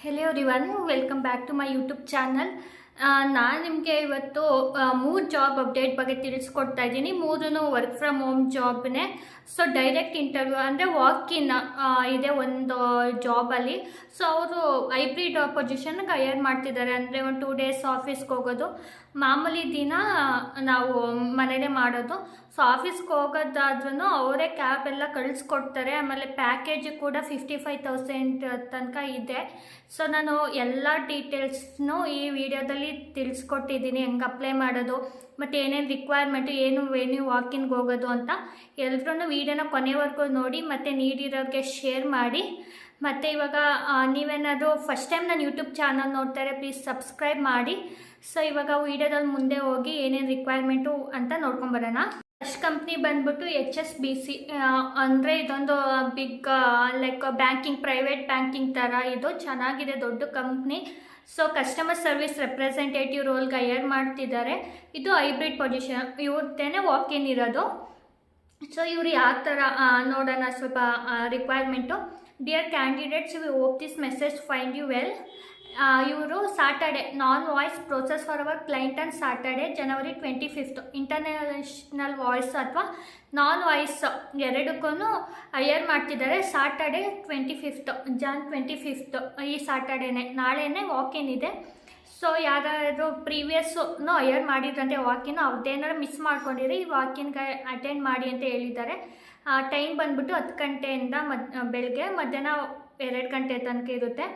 Hello everyone, welcome back to my YouTube channel. ನಾನು ನಿಮಗೆ ಇವತ್ತು 3 ಜಾಬ್ ಅಪ್ಡೇಟ್ ಬಗ್ಗೆ ತಿಳಿಸ್ಕೊಡ್ತಾ ಇದ್ದೀನಿ. 3 ವರ್ಕ್ ಫ್ರಮ್ ಹೋಮ್ ಜಾಬ್ನೇ. ಸೊ ಡೈರೆಕ್ಟ್ ಇಂಟರ್ವ್ಯೂ ಅಂದರೆ ವಾಕ್ ಇನ್ ಇದೆ ಒಂದು ಜಾಬಲ್ಲಿ. ಸೊ ಅವರು ಹೈಬ್ರಿಡ್ ಪೊಸಿಷನ್ಗೆ ಹೈಯರ್ ಮಾಡ್ತಿದ್ದಾರೆ. ಅಂದರೆ ಒಂದು 2 ಡೇಸ್ ಆಫೀಸ್ಗೆ ಹೋಗೋದು, ಮಾಮೂಲಿ ದಿನ ನಾವು ಮನೇಲೇ ಮಾಡೋದು. ಸೊ ಆಫೀಸ್ಗೆ ಹೋಗೋದಾದ್ರೂ ಅವರೇ ಕ್ಯಾಬ್ ಎಲ್ಲ ಕಳಿಸ್ಕೊಡ್ತಾರೆ. ಆಮೇಲೆ ಪ್ಯಾಕೇಜ್ ಕೂಡ 55,000 ತನಕ ಇದೆ. ಸೊ ನಾನು ಎಲ್ಲ ಡೀಟೇಲ್ಸ್ನು ಈ ವಿಡಿಯೋದಲ್ಲಿ ತಿಳಿಸ್ಕೊಟ್ಟಿದ್ದೀನಿ, ಹೆಂಗೆ ಅಪ್ಲೈ ಮಾಡೋದು ಮತ್ತು ಏನೇನು ರಿಕ್ವೈರ್ಮೆಂಟು, ಏನು ವಾಕಿನ್ಗೆ ಹೋಗೋದು ಅಂತ. ಎಲ್ಲರೂ ವಿಡಿಯೋನ ಕೊನೆವರೆಗೂ ನೋಡಿ ಮತ್ತು ನೀಡಿರೋರಿಗೆ ಶೇರ್ ಮಾಡಿ. ಮತ್ತು ಇವಾಗ ನೀವೇನಾದರೂ ಫಸ್ಟ್ ಟೈಮ್ ನಾನು ಯೂಟ್ಯೂಬ್ ಚಾನಲ್ ನೋಡ್ತಾರೆ, ಪ್ಲೀಸ್ ಸಬ್ಸ್ಕ್ರೈಬ್ ಮಾಡಿ. ಸೊ ಇವಾಗ ವಿಡಿಯೋದಲ್ಲಿ ಮುಂದೆ ಹೋಗಿ ಏನೇನು ರಿಕ್ವೈರ್ಮೆಂಟು ಅಂತ ನೋಡ್ಕೊಂಬರೋಣ. ಫಸ್ಟ್ ಕಂಪ್ನಿ ಬಂದ್ಬಿಟ್ಟು HSBC. ಅಂದರೆ ಇದೊಂದು big like banking, private banking ಥರ ಇದು ಚೆನ್ನಾಗಿದೆ, ದೊಡ್ಡ company. So customer service representative ರೋಲ್ಗೆ ಹೈಯರ್ ಮಾಡ್ತಿದ್ದಾರೆ. ಇದು ಹೈಬ್ರಿಡ್ ಪೊಸಿಷನ್, ಇವ್ರದ್ದೇನೆ ವಾಕ್ ಇನ್ ಇರೋದು. ಸೊ ಇವರು ಯಾವ ಥರ ನೋಡೋಣ ಸ್ವಲ್ಪ requirement. Dear candidates, we hope this message find you well. ಇವರು Saturday non voice process for our client on Saturday January 25th. International voice ಅಥವಾ ನಾನ್ ವಾಯ್ಸ್ ಎರಡಕ್ಕೂ ಹೈಯರ್ ಮಾಡ್ತಿದ್ದಾರೆ. ಸ್ಯಾಟರ್ಡೆ 25th, Jan 25th, ಈ ಸ್ಯಾಟರ್ಡೇನೆ, ನಾಳೆನೇ ವಾಕಿನ್ ಇದೆ. ಸೊ ಯಾರು previous higher ಮಾಡಿದ್ರಂತೆ walk-in, ಅವ್ರದ್ದೇನಾರು miss ಮಾಡ್ಕೊಂಡಿರಿ ಈ ವಾಕಿನ್ಗೆ ಅಟೆಂಡ್ ಮಾಡಿ ಅಂತ ಹೇಳಿದ್ದಾರೆ. ಟೈಮ್ ಬಂದ್ಬಿಟ್ಟು 10 ಗಂಟೆಯಿಂದ ಬೆಳಗ್ಗೆ, ಮಧ್ಯಾಹ್ನ 2 ಗಂಟೆ ತನಕ ಇರುತ್ತೆ.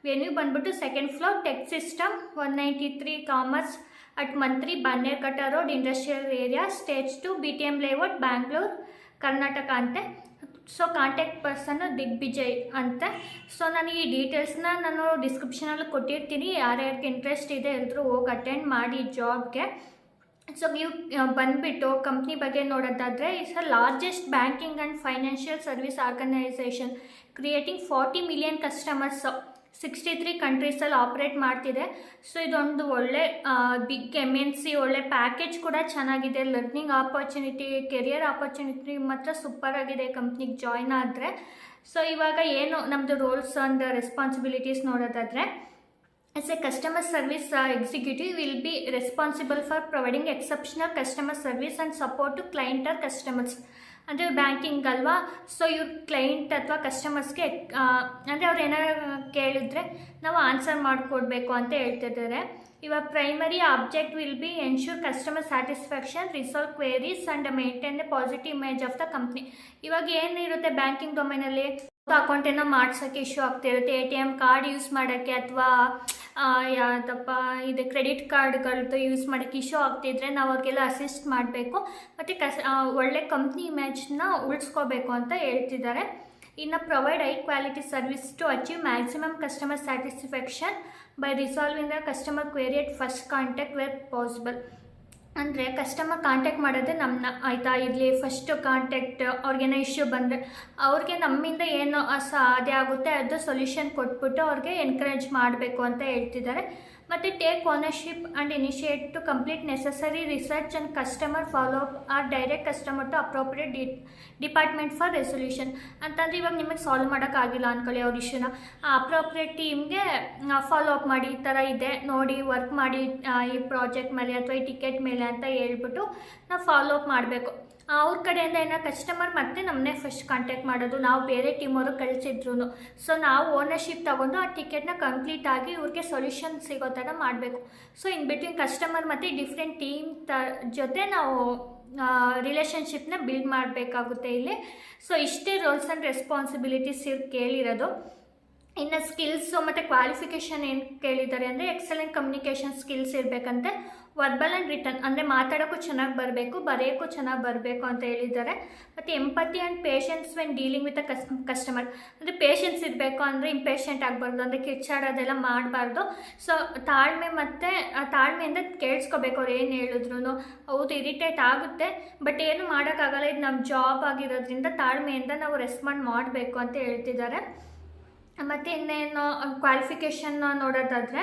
ವೆನ್ಯೂ ಬಂದ್ಬಿಟ್ಟು 2nd floor, tech system, 193 commerce at Mantri, Bannerghatta road, industrial area, stage 2, BTM layout, Bangalore, Karnataka ಅಂತೆ. ಸೊ ಕಾಂಟ್ಯಾಕ್ಟ್ ಪರ್ಸನ್ ದಿಗ್ವಿಜಯ್ ಅಂತೆ. ಸೊ ನಾನು ಈ ಡೀಟೇಲ್ಸ್ನ ನಾನು ಡಿಸ್ಕ್ರಿಪ್ಷನಲ್ಲಿ ಕೊಟ್ಟಿರ್ತೀನಿ. ಯಾರ್ಯಾರಿಗೆ ಇಂಟ್ರೆಸ್ಟ್ ಇದೆ ಎಲ್ಲರೂ ಹೋಗಿ ಅಟೆಂಡ್ ಮಾಡಿ ಜಾಬ್ಗೆ. ಸೊ ನೀವು ಬಂದುಬಿಟ್ಟು ಕಂಪ್ನಿ ಬಗ್ಗೆ ನೋಡೋದಾದರೆ, it's a largest banking and financial service organisation creating 40 million customers, 63 ಕಂಟ್ರೀಸಲ್ಲಿ ಆಪ್ರೇಟ್ ಮಾಡ್ತಿದೆ. ಸೊ ಇದೊಂದು ಒಳ್ಳೆ ಬಿಗ್ MNC, ಒಳ್ಳೆ ಪ್ಯಾಕೇಜ್ ಕೂಡ ಚೆನ್ನಾಗಿದೆ. ಲರ್ನಿಂಗ್ ಆಪರ್ಚುನಿಟಿ, ಕೆರಿಯರ್ ಆಪರ್ಚುನಿಟಿ ಮಾತ್ರ ಸೂಪರ್ ಆಗಿದೆ ಕಂಪ್ನಿಗೆ ಜಾಯ್ನ್ ಆದರೆ. ಸೊ ಇವಾಗ ಏನು ನಮ್ಮದು ರೋಲ್ಸ್ ಆ್ಯಂಡ್ ರೆಸ್ಪಾನ್ಸಿಬಿಲಿಟೀಸ್ ನೋಡೋದಾದರೆ, as a customer service executive will be responsible for providing exceptional customer service and support to client or customers. ಅಂದರೆ ಬ್ಯಾಂಕಿಂಗ್ ಅಲ್ವಾ. ಸೊ ಇವ್ರ ಕ್ಲೈಂಟ್ ಅಥವಾ ಕಸ್ಟಮರ್ಸ್ಗೆ ಅಂದರೆ ಅವ್ರು ಏನಾರು ಕೇಳಿದ್ರೆ ನಾವು ಆನ್ಸರ್ ಮಾಡಿಕೊಡ್ಬೇಕು ಅಂತ ಹೇಳ್ತಿದ್ದಾರೆ. ಇವಾಗ primary object will be ensure customer satisfaction, resolve queries and maintain the positive image of the company. ಇವಾಗ ಏನಿರುತ್ತೆ ಬ್ಯಾಂಕಿಂಗ್ ಡೊಮೈನಲ್ಲಿ, ಅಕೌಂಟ್ ಏನೋ ಮಾಡ್ಸೋಕ್ಕೆ ಇಶ್ಯೂ ಆಗ್ತಿರುತ್ತೆ, ATM ಕಾರ್ಡ್ ಯೂಸ್ ಮಾಡೋಕ್ಕೆ ಅಥವಾ ಯಾವುದಪ್ಪ ಇದೆ ಕ್ರೆಡಿಟ್ ಕಾರ್ಡ್ಗಳದ್ದು ಯೂಸ್ ಮಾಡೋಕ್ಕೆ ಇಶ್ಯೂ ಆಗ್ತಿದ್ರೆ ನಾವು ಅವ್ರಿಗೆಲ್ಲ ಅಸಿಸ್ಟ್ ಮಾಡಬೇಕು ಮತ್ತು ಒಳ್ಳೆ ಕಂಪ್ನಿ ಇಮೇಜ್ನ ಉಳಿಸ್ಕೋಬೇಕು ಅಂತ ಹೇಳ್ತಿದ್ದಾರೆ. ಇನ್ನು provide high quality service to achieve maximum customer satisfaction by resolving the customer query at first contact where possible. ಅಂದರೆ ಕಸ್ಟಮರ್ ಕಾಂಟ್ಯಾಕ್ಟ್ ಮಾಡೋದೇ ನಮ್ಮನ್ನ, ಆಯಿತಾ, ಇಲ್ಲಿ ಫಸ್ಟು ಕಾಂಟ್ಯಾಕ್ಟ್. ಅವ್ರಿಗೇನೋ ಇಶ್ಯೂ ಬಂದರೆ ಅವ್ರಿಗೆ ನಮ್ಮಿಂದ ಏನು ಸಾಧ್ಯ ಆಗುತ್ತೆ ಅದು ಸೊಲ್ಯೂಷನ್ ಕೊಟ್ಬಿಟ್ಟು ಅವ್ರಿಗೆ ಎನ್ಕರೇಜ್ ಮಾಡಬೇಕು ಅಂತ ಹೇಳ್ತಿದ್ದಾರೆ. ಮತ್ತು take ownership and initiate to complete necessary research and customer follow up or direct customer to appropriate department for resolution. ಅಂತಂದರೆ ಇವಾಗ ನಿಮಗೆ ಸಾಲ್ವ್ ಮಾಡೋಕ್ಕಾಗಿಲ್ಲ ಅಂದ್ಕೊಳ್ಳಿ ಅವ್ರ ಇಶ್ಯೂನ, ಅಪ್ರೋಪ್ರಿಯೇಟ್ ಟೀಮ್ಗೆ ಫಾಲೋ ಅಪ್ ಮಾಡಿ, ಈ ಥರ ಇದೆ ನೋಡಿ, ವರ್ಕ್ ಮಾಡಿ ಈ ಪ್ರಾಜೆಕ್ಟ್ ಮೇಲೆ ಅಥವಾ ಈ ಟಿಕೆಟ್ ಮೇಲೆ ಅಂತ ಹೇಳ್ಬಿಟ್ಟು ನಾವು ಫಾಲೋ ಅಪ್ ಮಾಡಬೇಕು. ಅವ್ರ ಕಡೆಯಿಂದ ಏನೋ ಕಸ್ಟಮರ್ ಮತ್ತೆ ನಮ್ಮನ್ನೇ ಫಸ್ಟ್ ಕಾಂಟ್ಯಾಕ್ಟ್ ಮಾಡೋದು, ನಾವು ಬೇರೆ ಟೀಮವರು ಕಳಿಸಿದ್ರು. ಸೊ ನಾವು ಓನರ್ಶಿಪ್ ತೊಗೊಂಡು ಆ ಟಿಕೆಟ್ನ ಕಂಪ್ಲೀಟ್ ಆಗಿ ಇವ್ರಿಗೆ ಸೊಲ್ಯೂಷನ್ ಸಿಗೋ ಥರ ಮಾಡಬೇಕು. ಸೊ ಇನ್ ಬಿಟ್ವೀನ್ ಕಸ್ಟಮರ್ ಮತ್ತು ಡಿಫ್ರೆಂಟ್ ಟೀಮ್ ಜೊತೆ ನಾವು ರಿಲೇಷನ್ಶಿಪ್ನ ಬಿಲ್ಡ್ ಮಾಡಬೇಕಾಗುತ್ತೆ ಇಲ್ಲಿ. ಸೊ ಇಷ್ಟೇ ರೋಲ್ಸ್ ಆ್ಯಂಡ್ ರೆಸ್ಪಾನ್ಸಿಬಿಲಿಟೀಸ್ ಇವ್ರು ಕೇಳಿರೋದು. ಇನ್ನು ಸ್ಕಿಲ್ಸು ಮತ್ತು ಕ್ವಾಲಿಫಿಕೇಷನ್ ಏನು ಕೇಳಿದ್ದಾರೆ ಅಂದರೆ, ಎಕ್ಸಲೆಂಟ್ ಕಮ್ಯುನಿಕೇಷನ್ ಸ್ಕಿಲ್ಸ್ ಇರಬೇಕಂತೆ, ವರ್ಬಲ್ ಆ್ಯಂಡ್ ರಿಟರ್ನ್ ಅಂದರೆ ಮಾತಾಡೋಕ್ಕೂ ಚೆನ್ನಾಗಿ ಬರಬೇಕು, ಬರೆಯೋಕ್ಕೂ ಚೆನ್ನಾಗಿ ಬರಬೇಕು ಅಂತ ಹೇಳಿದ್ದಾರೆ. ಮತ್ತು empathy and patience when dealing with a customer, ಅಂದರೆ ಪೇಷನ್ಸ್ ಇರಬೇಕು, ಅಂದರೆ ಇಂಪೇಷೆಂಟ್ ಆಗಬಾರ್ದು, ಅಂದರೆ ಕಿರ್ಚಾಡೋದೆಲ್ಲ ಮಾಡಬಾರ್ದು. ಸೊ ತಾಳ್ಮೆ ಮತ್ತು ತಾಳ್ಮೆಯಿಂದ ಕೇಳಿಸ್ಕೋಬೇಕು ಅವ್ರು ಏನು ಹೇಳಿದ್ರು. ಹೌದು ಇರಿಟೇಟ್ ಆಗುತ್ತೆ, ಬಟ್ ಏನು ಮಾಡೋಕ್ಕಾಗಲ್ಲ, ಇದು ನಮ್ಮ ಜಾಬ್ ಆಗಿರೋದ್ರಿಂದ ತಾಳ್ಮೆಯಿಂದ ನಾವು ರೆಸ್ಪಾಂಡ್ ಮಾಡಬೇಕು ಅಂತ ಹೇಳ್ತಿದ್ದಾರೆ. ಮತ್ತು ಇನ್ನೇನು ಕ್ವಾಲಿಫಿಕೇಷನ್ ನೋಡೋದಾದರೆ,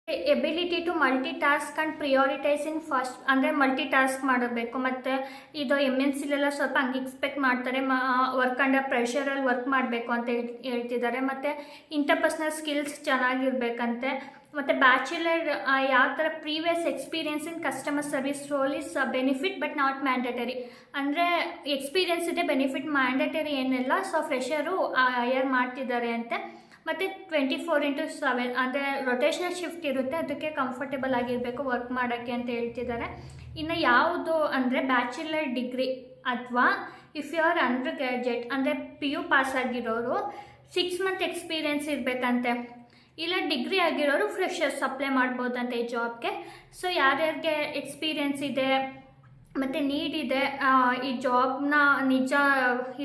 ability to multi task and prioritising fast, ಅಂದರೆ ಮಲ್ಟಿ ಟಾಸ್ಕ್ ಮಾಡಬೇಕು. ಮತ್ತು ಇದು MNCಲೆಲ್ಲ ಸ್ವಲ್ಪ ಹಂಗೆ ಎಕ್ಸ್ಪೆಕ್ಟ್ ಮಾಡ್ತಾರೆ, ವರ್ಕ್ ಅಂಡರ್ ಪ್ರೆಷರಲ್ಲಿ ವರ್ಕ್ ಮಾಡಬೇಕು ಅಂತ ಹೇಳ್ತಿದ್ದಾರೆ. ಮತ್ತು ಇಂಟರ್ಪರ್ಸ್ನಲ್ ಸ್ಕಿಲ್ಸ್ ಚೆನ್ನಾಗಿರ್ಬೇಕಂತೆ. ಮತ್ತು ಬ್ಯಾಚುಲರ್ ಯಾವ ಥರ previous experience in customer service role is benefit but not mandatory. ಅಂದರೆ ಎಕ್ಸ್ಪೀರಿಯನ್ಸ್ ಇದೆ, ಬೆನಿಫಿಟ್ ಮ್ಯಾಂಡೇಟರಿ ಏನಿಲ್ಲ. ಸೊ ಫ್ರೆಷರು ಹೈಯರ್ ಮಾಡ್ತಿದ್ದಾರೆ ಅಂತೆ. ಮತ್ತು 24/7 ಅಂದರೆ ರೊಟೇಷನಲ್ ಶಿಫ್ಟ್ ಇರುತ್ತೆ, ಅದಕ್ಕೆ ಕಂಫರ್ಟೇಬಲ್ ಆಗಿರಬೇಕು ವರ್ಕ್ ಮಾಡೋಕ್ಕೆ ಅಂತ ಹೇಳ್ತಿದ್ದಾರೆ. ಇನ್ನು ಯಾವುದು ಅಂದರೆ ಬ್ಯಾಚುಲರ್ ಡಿಗ್ರಿ ಅಥವಾ if you are undergraduate ಅಂದರೆ PU ಪಾಸ್ ಆಗಿರೋರು 6 ಮಂತ್ ಎಕ್ಸ್ಪೀರಿಯೆನ್ಸ್ ಇರಬೇಕಂತೆ. ಇಲ್ಲ ಡಿಗ್ರಿ ಆಗಿರೋರು ಫ್ರೆಷರ್ಸ್ ಅಪ್ಲೈ ಮಾಡ್ಬೋದಂತೆ ಈ ಜಾಬ್ಗೆ. ಸೊ ಯಾರ್ಯಾರಿಗೆ ಎಕ್ಸ್ಪೀರಿಯೆನ್ಸ್ ಇದೆ ಮತ್ತು ನೀಡ್ ಇದೆ, ಈ ಜಾಬ್ನ ನಿಜ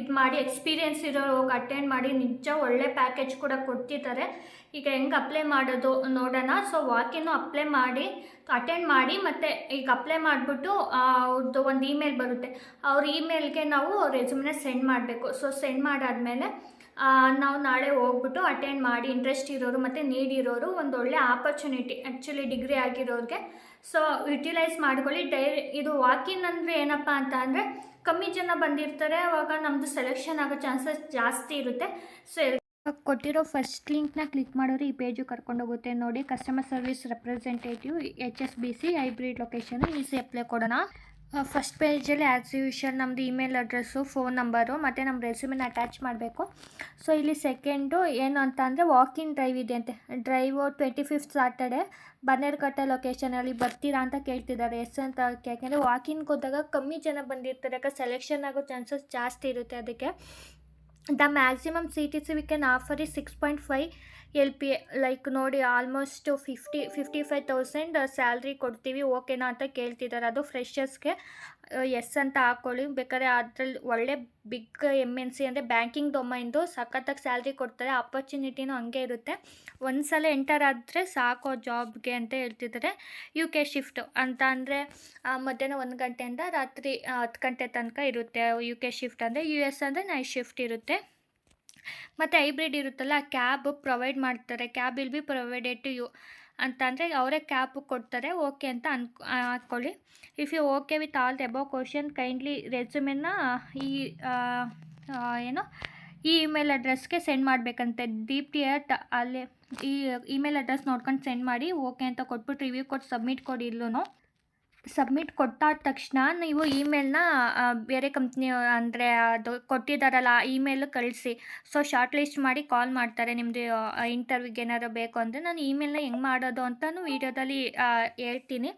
ಇದು ಮಾಡಿ ಎಕ್ಸ್ಪೀರಿಯೆನ್ಸ್ ಇರೋರು ಹೋಗಿ ಅಟೆಂಡ್ ಮಾಡಿ, ನಿಜ ಒಳ್ಳೆ ಪ್ಯಾಕೇಜ್ ಕೂಡ ಕೊಡ್ತಿದ್ದಾರೆ. ಈಗ ಹೆಂಗೆ ಅಪ್ಲೈ ಮಾಡೋದು ನೋಡೋಣ. ಸೊ ವಾಕಿನ್ನು ಅಪ್ಲೈ ಮಾಡಿ ಅಟೆಂಡ್ ಮಾಡಿ, ಮತ್ತು ಈಗ ಅಪ್ಲೈ ಮಾಡಿಬಿಟ್ಟು ಅವ್ರದ್ದು ಒಂದು ಇಮೇಲ್ ಬರುತ್ತೆ, ಅವ್ರ ಇಮೇಲ್ಗೆ ನಾವು ರೆಸ್ಯೂಮ್ನ ಸೆಂಡ್ ಮಾಡಬೇಕು. ಸೊ ಸೆಂಡ್ ಮಾಡಾದಮೇಲೆ ನಾವು ನಾಳೆ ಹೋಗ್ಬಿಟ್ಟು ಅಟೆಂಡ್ ಮಾಡಿ, ಇಂಟ್ರೆಸ್ಟ್ ಇರೋರು ಮತ್ತು ನೀಡ್ ಇರೋರು ಒಂದು ಒಳ್ಳೆ ಆಪರ್ಚುನಿಟಿ ಆ್ಯಕ್ಚುಲಿ ಡಿಗ್ರಿ ಆಗಿರೋರಿಗೆ. ಸೊ ಯುಟಿಲೈಸ್ ಮಾಡ್ಕೊಳ್ಳಿ. ಇದು ವಾಕಿನ್ ಅಂದರೆ ಏನಪ್ಪ ಅಂತ ಅಂದರೆ ಕಮ್ಮಿ ಜನ ಬಂದಿರ್ತಾರೆ, ಅವಾಗ ನಮ್ಮದು ಸೆಲೆಕ್ಷನ್ ಆಗೋ ಚಾನ್ಸಸ್ ಜಾಸ್ತಿ ಇರುತ್ತೆ. ಸೊ ಕೊಟ್ಟಿರೋ ಫಸ್ಟ್ ಲಿಂಕ್ನ ಕ್ಲಿಕ್ ಮಾಡೋರು ಈ ಪೇಜು ಕರ್ಕೊಂಡೋಗುತ್ತೆ. ನೋಡಿ, customer service representative HSBC hybrid location, easy apply ಕೊಡೋಣ. ಫಸ್ಟ್ ಪೇಜಲ್ಲಿ ಆ್ಯಸ್ ಯೂಶುವಲ್ ನಮ್ಮದು ಇಮೇಲ್ ಅಡ್ರೆಸ್ಸು, ಫೋನ್ ನಂಬರು ಮತ್ತು ನಮ್ಮ ರೆಸ್ಯೂಮನ್ನ ಅಟ್ಯಾಚ್ ಮಾಡಬೇಕು. ಸೊ ಇಲ್ಲಿ ಸೆಕೆಂಡು ಏನು ಅಂತ ಅಂದರೆ ವಾಕಿನ್ ಡ್ರೈವ್ ಇದೆ ಅಂತೆ. ಡ್ರೈವು 25th ಸಾಟರ್ಡೆ ಬನ್ನೇರುಘಟ್ಟ ಲೊಕೇಶನಲ್ಲಿ ಬರ್ತೀರಾ ಅಂತ ಕೇಳ್ತಿದ್ದಾರೆ. ಎಸ್ ಅಂತ. ಯಾಕೆಂದರೆ ವಾಕಿನ್ಗೆ ಹೋದಾಗ ಕಮ್ಮಿ ಜನ ಬಂದಿರ್ತಾರೆ, ಯಾಕೆ ಸೆಲೆಕ್ಷನ್ ಆಗೋ ಚಾನ್ಸಸ್ ಜಾಸ್ತಿ ಇರುತ್ತೆ. ಅದಕ್ಕೆ the maximum CTC we can offer is 6.5 LPA. Like ನೋಡಿ, ಆಲ್ಮೋಸ್ಟ್ 55,000 ಸ್ಯಾಲ್ರಿ ಕೊಡ್ತೀವಿ, ಓಕೆನಾ ಅಂತ ಕೇಳ್ತಿದ್ದಾರೆ. ಅದು ಫ್ರೆಷರ್ಸ್ಗೆ ಎಸ್ ಅಂತ ಹಾಕ್ಕೊಳ್ಳಿ. ಬೇಕಾದ್ರೆ ಅದರಲ್ಲಿ ಒಳ್ಳೆ ಬಿಗ್ MNC ಅಂದರೆ ಬ್ಯಾಂಕಿಂಗ್ ಡೊಮೈನ್ದು ಸಖತ್ತಾಗಿ ಸ್ಯಾಲ್ರಿ ಕೊಡ್ತಾರೆ, ಆಪರ್ಚುನಿಟಿನೂ ಹಂಗೆ ಇರುತ್ತೆ. ಒಂದು ಸಲ ಎಂಟರ್ ಆದರೆ ಸಾಕು ಜಾಬ್ಗೆ ಅಂತ ಹೇಳ್ತಿದ್ದಾರೆ. UK ಶಿಫ್ಟು ಅಂತ ಅಂದರೆ ಮಧ್ಯಾಹ್ನ 1 ಗಂಟೆಯಿಂದ ರಾತ್ರಿ 10 ಗಂಟೆ ತನಕ ಇರುತ್ತೆ. UK ಶಿಫ್ಟ್ ಅಂದರೆ US ಅಂದರೆ ನೈಟ್ ಶಿಫ್ಟ್ ಇರುತ್ತೆ. ಮತ್ತು ಹೈಬ್ರಿಡ್ ಇರುತ್ತಲ್ಲ, ಕ್ಯಾಬ್ ಪ್ರೊವೈಡ್ ಮಾಡ್ತಾರೆ. Cab will be provided to you ಅಂತ ಅಂದರೆ ಅವರೇ ಕ್ಯಾಬ್ ಕೊಡ್ತಾರೆ. ಓಕೆ ಅಂತ ಹಾಕ್ಕೊಳ್ಳಿ. If you okay with all the above question kindly ರೆಸ್ಯೂಮೆನ ಈ ಇಮೇಲ್ ಅಡ್ರೆಸ್ಗೆ ಸೆಂಡ್ ಮಾಡಬೇಕಂತೆ. ದೀಪ್ತಿ ಅಟ್ ಅಲ್ಲಿ ಈ ಇಮೇಲ್ ಅಡ್ರೆಸ್ ನೋಡ್ಕೊಂಡು ಸೆಂಡ್ ಮಾಡಿ. ಓಕೆ ಅಂತ ಕೊಟ್ಬಿಟ್ಟು ರಿವ್ಯೂ ಕೊಟ್ಟು ಸಬ್ಮಿಟ್ ಕೊಡಿ. ಇಲ್ಲೂ ಸಬ್ಮಿಟ್ ಕೊಟ್ಟಾದ ತಕ್ಷಣ ನೀವು ಇಮೇಲ್ನ ಬೇರೆ ಕಂಪ್ನಿ ಅಂದರೆ ಅದು ಕೊಟ್ಟಿದ್ದಾರಲ್ಲ ಆ ಇಮೇಲು ಕಳಿಸಿ. ಸೊ ಶಾರ್ಟ್ ಲಿಸ್ಟ್ ಮಾಡಿ ಕಾಲ್ ಮಾಡ್ತಾರೆ ನಿಮ್ಮದು ಇಂಟರ್ವ್ಯೂಗೆ ಏನಾದ್ರು ಬೇಕು ಅಂದರೆ. ನಾನು ಇಮೇಲ್ನ ಹೆಂಗೆ ಮಾಡೋದು ಅಂತಲೂ ವೀಡಿಯೋದಲ್ಲಿ ಹೇಳ್ತೀನಿ.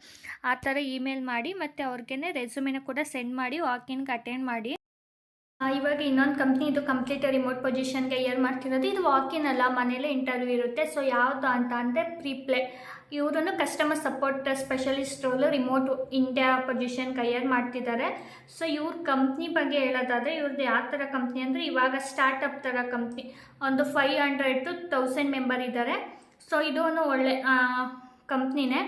ಆ ಥರ ಇಮೇಲ್ ಮಾಡಿ ಮತ್ತು ಅವ್ರಿಗೇ ರೆಸ್ಯೂಮೆನ ಕೂಡ ಸೆಂಡ್ ಮಾಡಿ ವಾಕಿನ್ಗೆ ಅಟೆಂಡ್ ಮಾಡಿ. ಇವಾಗ ಇನ್ನೊಂದು ಕಂಪ್ನಿ, ಇದು ಕಂಪ್ಲೀಟ್ ರಿಮೋಟ್ ಪೊಸಿಷನ್ಗೆ ಹೈಯರ್ ಮಾಡ್ತಿರೋದು. ಇದು ವಾಕಿನ್ ಅಲ್ಲ, ಮನೇಲೇ ಇಂಟರ್ವ್ಯೂ ಇರುತ್ತೆ. ಸೊ ಯಾವುದು ಅಂತ ಅಂದರೆ ಪ್ರೀಪ್ಲೇ. ಇವರು customer support specialist role remote India ಪೊಸಿಷನ್ಗೆ ಹೈಯರ್ ಮಾಡ್ತಿದ್ದಾರೆ. ಸೊ ಇವ್ರ ಕಂಪ್ನಿ ಬಗ್ಗೆ ಹೇಳೋದಾದರೆ ಇವ್ರದ್ದು ಯಾವ ಥರ ಕಂಪ್ನಿ ಅಂದರೆ ಇವಾಗ ಸ್ಟಾರ್ಟಪ್ ಥರ ಕಂಪ್ನಿ. ಒಂದು 500 to 1000 ಮೆಂಬರ್ ಇದ್ದಾರೆ. ಸೊ ಇದೂ ಒಳ್ಳೆ ಕಂಪ್ನಿನೇ.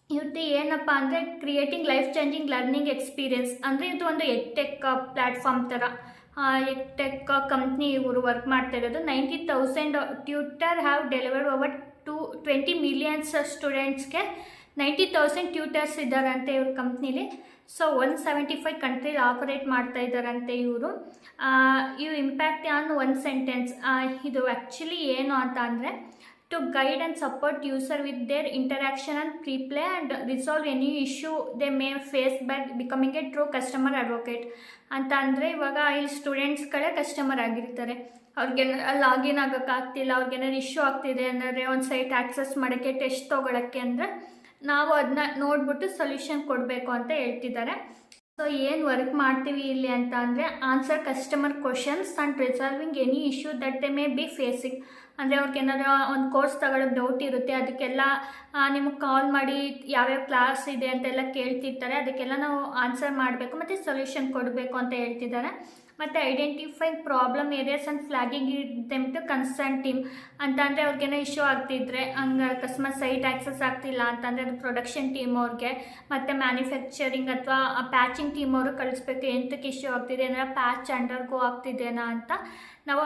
ಇವ್ರದ್ದು ಏನಪ್ಪ ಅಂದರೆ creating life changing learning experience ಅಂದರೆ ಇದು ಒಂದು ಎಡ್ಟೆಕ್ ಪ್ಲ್ಯಾಟ್ಫಾರ್ಮ್ ಥರ ಎಡ್ಟೆಕ್ ಕಂಪ್ನಿ ಇವರು ವರ್ಕ್ ಮಾಡ್ತಾ ಇರೋದು. 90,000 tutor have delivered over 20 million ಸ್ಟೂಡೆಂಟ್ಸ್ಗೆ 90,000 ಟ್ಯೂಟರ್ಸ್ ಇದ್ದಾರಂತೆ ಇವ್ರ ಕಂಪ್ನಿಲಿ. ಸೊ 175 ಕಂಟ್ರೀಲಿ ಆಪರೇಟ್ ಮಾಡ್ತಾ ಇದ್ದಾರಂತೆ ಇವರು. ಇವು ಇಂಪ್ಯಾಕ್ಟ್ ಆನ್ 1 sentence. ಇದು ಆ್ಯಕ್ಚುಲಿ ಏನು ಅಂತ ಅಂದರೆ to guide and support user with their interaction and pre-play and resolve any issue they may face by becoming a true customer advocate ಅಂತ ಅಂದರೆ ಇವಾಗ ಇಲ್ಲಿ ಸ್ಟೂಡೆಂಟ್ಸ್ಗಳೇ ಕಸ್ಟಮರ್ ಆಗಿರ್ತಾರೆ. ಅವ್ರಿಗೆ ಲಾಗಿನ್ ಆಗೋಕ್ಕಾಗ್ತಿಲ್ಲ, ಅವ್ರಿಗೇನಾದ್ರು ಇಶ್ಯೂ ಆಗ್ತಿದೆ ಅಂದರೆ ಒಂದು ಸೈಟ್ ಆಕ್ಸೆಸ್ ಮಾಡೋಕ್ಕೆ, ಟೆಸ್ಟ್ ತೊಗೊಳಕ್ಕೆ ಅಂದರೆ ನಾವು ಅದನ್ನ ನೋಡಿಬಿಟ್ಟು ಸೊಲ್ಯೂಷನ್ ಕೊಡಬೇಕು ಅಂತ ಹೇಳ್ತಿದ್ದಾರೆ. ಸೊ ಏನು ವರ್ಕ್ ಮಾಡ್ತೀವಿ ಇಲ್ಲಿ ಅಂತ ಅಂದರೆ answer customer questions and resolving any issue that they may be facing. ಅಂದರೆ ಅವ್ರಿಗೆ ಏನಾದ್ರು ಒಂದು ಕೋರ್ಸ್ ತಗೊಳ್ಳೋಕೆ ಡೌಟ್ ಇರುತ್ತೆ, ಅದಕ್ಕೆಲ್ಲ ನಿಮಗೆ ಕಾಲ್ ಮಾಡಿ ಯಾವ್ಯಾವ ಕ್ಲಾಸ್ ಇದೆ ಅಂತೆಲ್ಲ ಕೇಳ್ತಿರ್ತಾರೆ. ಅದಕ್ಕೆಲ್ಲ ನಾವು ಆನ್ಸರ್ ಮಾಡಬೇಕು ಮತ್ತು ಸೊಲ್ಯೂಷನ್ ಕೊಡಬೇಕು ಅಂತ ಹೇಳ್ತಿದ್ದಾರೆ. ಮತ್ತು identifying problem areas and flagging them to concern team ಅಂತ ಅಂದರೆ ಅವ್ರಿಗೇನೋ ಇಶ್ಯೂ ಆಗ್ತಿದ್ರೆ, ಹಂಗೆ ಅಕಸ್ಮಾತ್ ಸೈಟ್ ಆಕ್ಸೆಸ್ ಆಗ್ತಿಲ್ಲ ಅಂತಂದರೆ ಅದು ಪ್ರೊಡಕ್ಷನ್ ಟೀಮ್ ಅವ್ರಿಗೆ ಮತ್ತು ಮ್ಯಾನುಫ್ಯಾಕ್ಚರಿಂಗ್ ಅಥವಾ ಪ್ಯಾಚಿಂಗ್ ಟೀಮ್ ಅವರು ಕಳಿಸ್ಬೇಕು. ಎಂತಕ್ಕೆ ಇಶ್ಯೂ ಆಗ್ತಿದೆ ಏನಾರ ಪ್ಯಾಚ್ ಅಂಡರ್ಗೋ ಆಗ್ತಿದೆನಾ ಅಂತ ನಾವು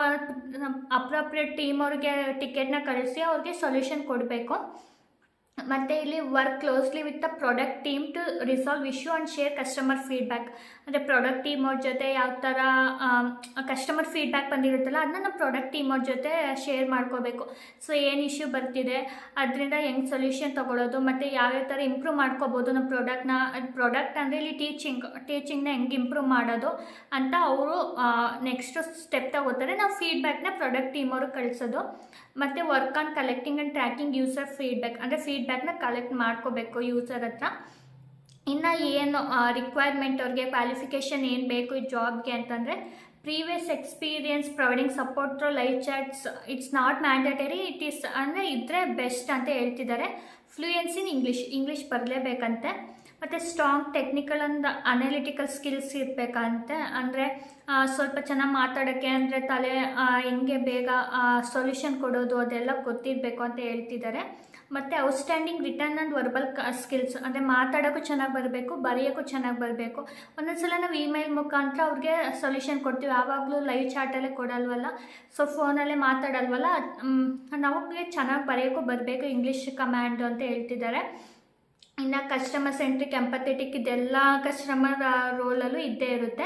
ಅಪ್ರೋಪ್ರಿಯೇಟ್ ಟೀಮ್ ಅವ್ರಿಗೆ ಟಿಕೆಟ್ನ ಕಳಿಸಿ ಅವ್ರಿಗೆ ಸೊಲ್ಯೂಷನ್ ಕೊಡಬೇಕು. ಮತ್ತು ಇಲ್ಲಿ work closely with the product team to resolve issue and share customer feedback. ಅಂದರೆ ಪ್ರಾಡಕ್ಟ್ ಟೀಮ್ ಅವ್ರ ಜೊತೆ ಯಾವ ಥರ ಕಸ್ಟಮರ್ ಫೀಡ್ಬ್ಯಾಕ್ ಬಂದಿರುತ್ತಲ್ಲ ಅದನ್ನ ನಮ್ಮ ಪ್ರಾಡಕ್ಟ್ ಟೀಮ್ ಅವ್ರ ಜೊತೆ ಶೇರ್ ಮಾಡ್ಕೋಬೇಕು. ಸೊ ಏನು ಇಶ್ಯೂ ಬರ್ತಿದೆ, ಅದರಿಂದ ಹೆಂಗೆ ಸೊಲ್ಯೂಷನ್ ತೊಗೊಳೋದು, ಮತ್ತು ಯಾವ್ಯಾವ ಥರ ಇಂಪ್ರೂವ್ ಮಾಡ್ಕೋಬೋದು ನಮ್ಮ ಪ್ರಾಡಕ್ಟ್ ಅಂದರೆ ಇಲ್ಲಿ ಟೀಚಿಂಗ್ನ ಹೆಂಗೆ ಇಂಪ್ರೂವ್ ಮಾಡೋದು ಅಂತ ಅವರು ನೆಕ್ಸ್ಟ್ ಸ್ಟೆಪ್ ತಗೋತಾರೆ. ನಾವು ಫೀಡ್ಬ್ಯಾಕ್ನ ಪ್ರಾಡಕ್ಟ್ ಟೀಮ್ ಅವ್ರಿಗೆ ಕಳಿಸೋದು. ಮತ್ತು work on collecting and tracking user feedback, ಅಂದರೆ ಫೀಡ್ಬ್ಯಾಕ್ನ ಕಲೆಕ್ಟ್ ಮಾಡ್ಕೋಬೇಕು ಯೂಸರ್ ಹತ್ರ. ಇನ್ನು ಏನು ರಿಕ್ವೈರ್ಮೆಂಟ್ ಅವ್ರಿಗೆ ಕ್ವಾಲಿಫಿಕೇಷನ್ ಏನು ಬೇಕು ಈ ಜಾಬ್ಗೆ ಅಂತಂದರೆ previous experience providing support through live chats, it's not mandatory, it is ಅಂದರೆ ಇದ್ದರೆ ಬೆಸ್ಟ್ ಅಂತ ಹೇಳ್ತಿದ್ದಾರೆ. ಫ್ಲೂಯೆನ್ಸಿ ಇನ್ ಇಂಗ್ಲೀಷ್ ಬರಲೇಬೇಕಂತೆ. ಮತ್ತು strong technical and analytical skills ಇರಬೇಕಂತೆ. ಅಂದರೆ ಸ್ವಲ್ಪ ಚೆನ್ನಾಗಿ ಮಾತಾಡೋಕ್ಕೆ, ಅಂದರೆ ತಲೆ ಹೆಂಗೆ ಬೇಗ ಸೊಲ್ಯೂಷನ್ ಕೊಡೋದು ಅದೆಲ್ಲ ಗೊತ್ತಿರಬೇಕು ಅಂತ ಹೇಳ್ತಿದ್ದಾರೆ. ಮತ್ತು outstanding written and verbal skills, ಅಂದರೆ ಮಾತಾಡೋಕ್ಕೂ ಚೆನ್ನಾಗಿ ಬರಬೇಕು, ಬರೆಯೋಕ್ಕೂ ಚೆನ್ನಾಗಿ ಬರಬೇಕು. ಒಂದೊಂದು ಸಲ ನಾವು ಇಮೇಲ್ ಮುಖಾಂತರ ಅವ್ರಿಗೆ ಸೊಲ್ಯೂಷನ್ ಕೊಡ್ತೀವಿ, ಆವಾಗಲೂ ಲೈವ್ ಚಾಟಲ್ಲೇ ಕೊಡಲ್ವಲ್ಲ, ಸೊ ಫೋನಲ್ಲೇ ಮಾತಾಡಲ್ವಲ್ಲ, ನಮಗೆ ಚೆನ್ನಾಗಿ ಬರೆಯೋಕ್ಕೂ ಬರಬೇಕು ಇಂಗ್ಲೀಷ್ ಕಮ್ಯಾಂಡು ಅಂತ ಹೇಳ್ತಿದ್ದಾರೆ. ಇನ್ನು ಕಸ್ಟಮರ್ ಸೆಂಟ್ರಿಕ್ ಎಂಪಥೆಟಿಕ್ ಇದೆಲ್ಲ ಕಸ್ಟಮರ್ ರೋಲಲ್ಲೂ ಇದ್ದೇ ಇರುತ್ತೆ.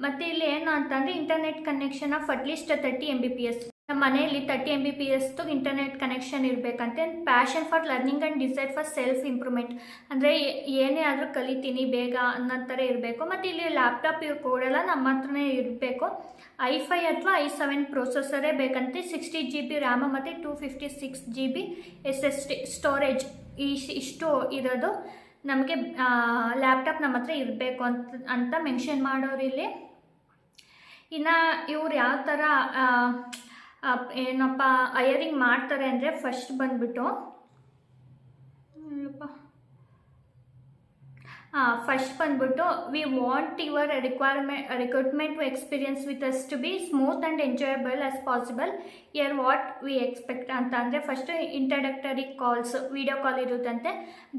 ಮತ್ತು ಇಲ್ಲಿ ಏನು ಅಂತಂದರೆ internet connection of at least 30 Mbps. ನಮ್ಮ ಮನೆಯಲ್ಲಿ 30 Mbps ಇಂಟರ್ನೆಟ್ ಕನೆಕ್ಷನ್ ಇರಬೇಕಂತೆ. Passion for learning and desire for self improvement, ಅಂದರೆ ಏನೇ ಆದರೂ ಕಲಿತೀನಿ ಬೇಗ ಅನ್ನೋ ಥರ ಇರಬೇಕು. ಮತ್ತು ಇಲ್ಲಿ ಲ್ಯಾಪ್ಟಾಪ್ ಇವ್ರು ಕೊಡಲ್ಲ, ನಮ್ಮ ಹತ್ರನೇ ಇರಬೇಕು. i5 ಅಥವಾ i7 ಪ್ರೊಸೆಸರೇ ಬೇಕಂತೆ. 60 GB ರ್ಯಾಮು ಮತ್ತು 256 GB SSD ಸ್ಟೋರೇಜ್, ಇಷ್ಟು ಇರೋದು ನಮಗೆ ಲ್ಯಾಪ್ಟಾಪ್ ನಮ್ಮ ಹತ್ರ ಇರಬೇಕು ಅಂತ ಮೆನ್ಷನ್ ಮಾಡೋರು ಇಲ್ಲಿ. ಇನ್ನು ಇವ್ರು ಯಾವ ಥರ ಏನಪ್ಪ ಹೈಯರಿಂಗ್ ಮಾಡ್ತಾರೆ ಅಂದರೆ ಫಸ್ಟ್ ಬಂದುಬಿಟ್ಟು we want your recruitment to experience with us to be smooth and enjoyable as possible, here what we expect ಅಂತ. ಅಂದರೆ first introductory calls, video call ಇರುತ್ತಂತೆ.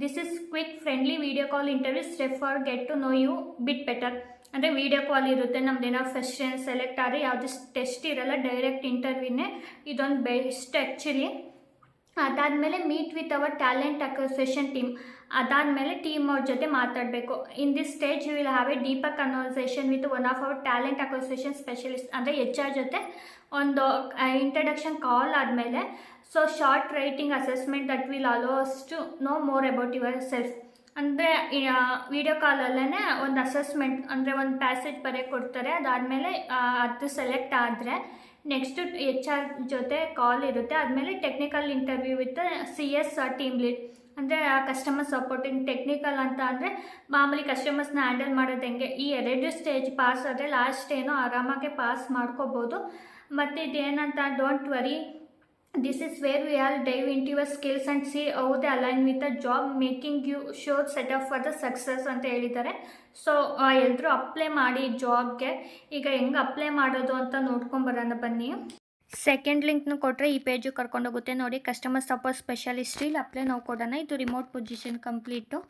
This is quick friendly video call interview step for get to know you bit better. ಅಂದರೆ video call ಇರುತ್ತೆ, ನಮ್ದು ಏನೋ first select ಆದರೆ ಯಾವುದೇ test ಇರಲ್ಲ, ಡೈರೆಕ್ಟ್ ಇಂಟರ್ವ್ಯೂನೇ, ಇದೊಂದು ಬೆಸ್ಟ್ ಆ್ಯಕ್ಚುಲಿ. ಅದಾದಮೇಲೆ meet with our talent acquisition team, ಅದಾದಮೇಲೆ ಟೀಮ್ ಅವ್ರ ಜೊತೆ ಮಾತಾಡಬೇಕು. In this stage will have a deeper conversation with one of our talent acquisition specialist, ಅಂದರೆ HR ಜೊತೆ ಒಂದು ಇಂಟ್ರಡಕ್ಷನ್ ಕಾಲ್ ಆದಮೇಲೆ so short writing assessment that will allow us to know more about yourself. ಅಂದರೆ video ಕಾಲಲ್ಲೇ ಒಂದು assessment, ಅಂದರೆ ಒಂದು passage ಬರೆಯೋಕ್ಕೆ ಕೊಡ್ತಾರೆ. ಅದಾದಮೇಲೆ ಅದು ಸೆಲೆಕ್ಟ್ ಆದರೆ ನೆಕ್ಸ್ಟು HR ಜೊತೆ ಕಾಲ್ ಇರುತ್ತೆ. ಆದಮೇಲೆ technical interview with CS team lead, ಅಂದರೆ ಕಸ್ಟಮರ್ ಸಪೋರ್ಟಿಂಗ್. ಟೆಕ್ನಿಕಲ್ ಅಂತ ಅಂದರೆ ಮಾಮೂಲಿ ಕಸ್ಟಮರ್ಸ್ನ ಹ್ಯಾಂಡಲ್ ಮಾಡೋದು ಹೆಂಗೆ, ಈ 2 ಸ್ಟೇಜ್ ಪಾಸ್ ಆದರೆ ಲಾಸ್ಟ್ ಏನೋ ಆರಾಮಾಗೆ ಪಾಸ್ ಮಾಡ್ಕೋಬೋದು. ಮತ್ತು ಇದೇನಂತ, don't worry, this is where we all dive into your skills and see how they align with a job making you sure set up for the success ಅಂತ ಹೇಳಿದ್ದಾರೆ. So ಎಲ್ಲರೂ apply ಮಾಡಿ ಜಾಬ್ಗೆ. ಈಗ ಹೆಂಗೆ apply ಮಾಡೋದು ಅಂತ ನೋಡ್ಕೊಂಬರೋಣ ಬನ್ನಿ. ಸೆಕೆಂಡ್ ಲಿಂಕ್ನು ಕೊಟ್ಟರೆ ಈ ಪೇಜು ಕರ್ಕೊಂಡೋಗುತ್ತೆ ನೋಡಿ. ಕಸ್ಟಮರ್ ಸಪೋರ್ಟ್ ಸ್ಪೆಷಲಿಸ್ಟ್, ಇಲ್ಲಿ ಅಪ್ಲೈ ನಾವು ಕೊಡೋಣ. ಇದು ರಿಮೋಟ್ ಪೊಸಿಷನ್ ಕಂಪ್ಲೀಟು.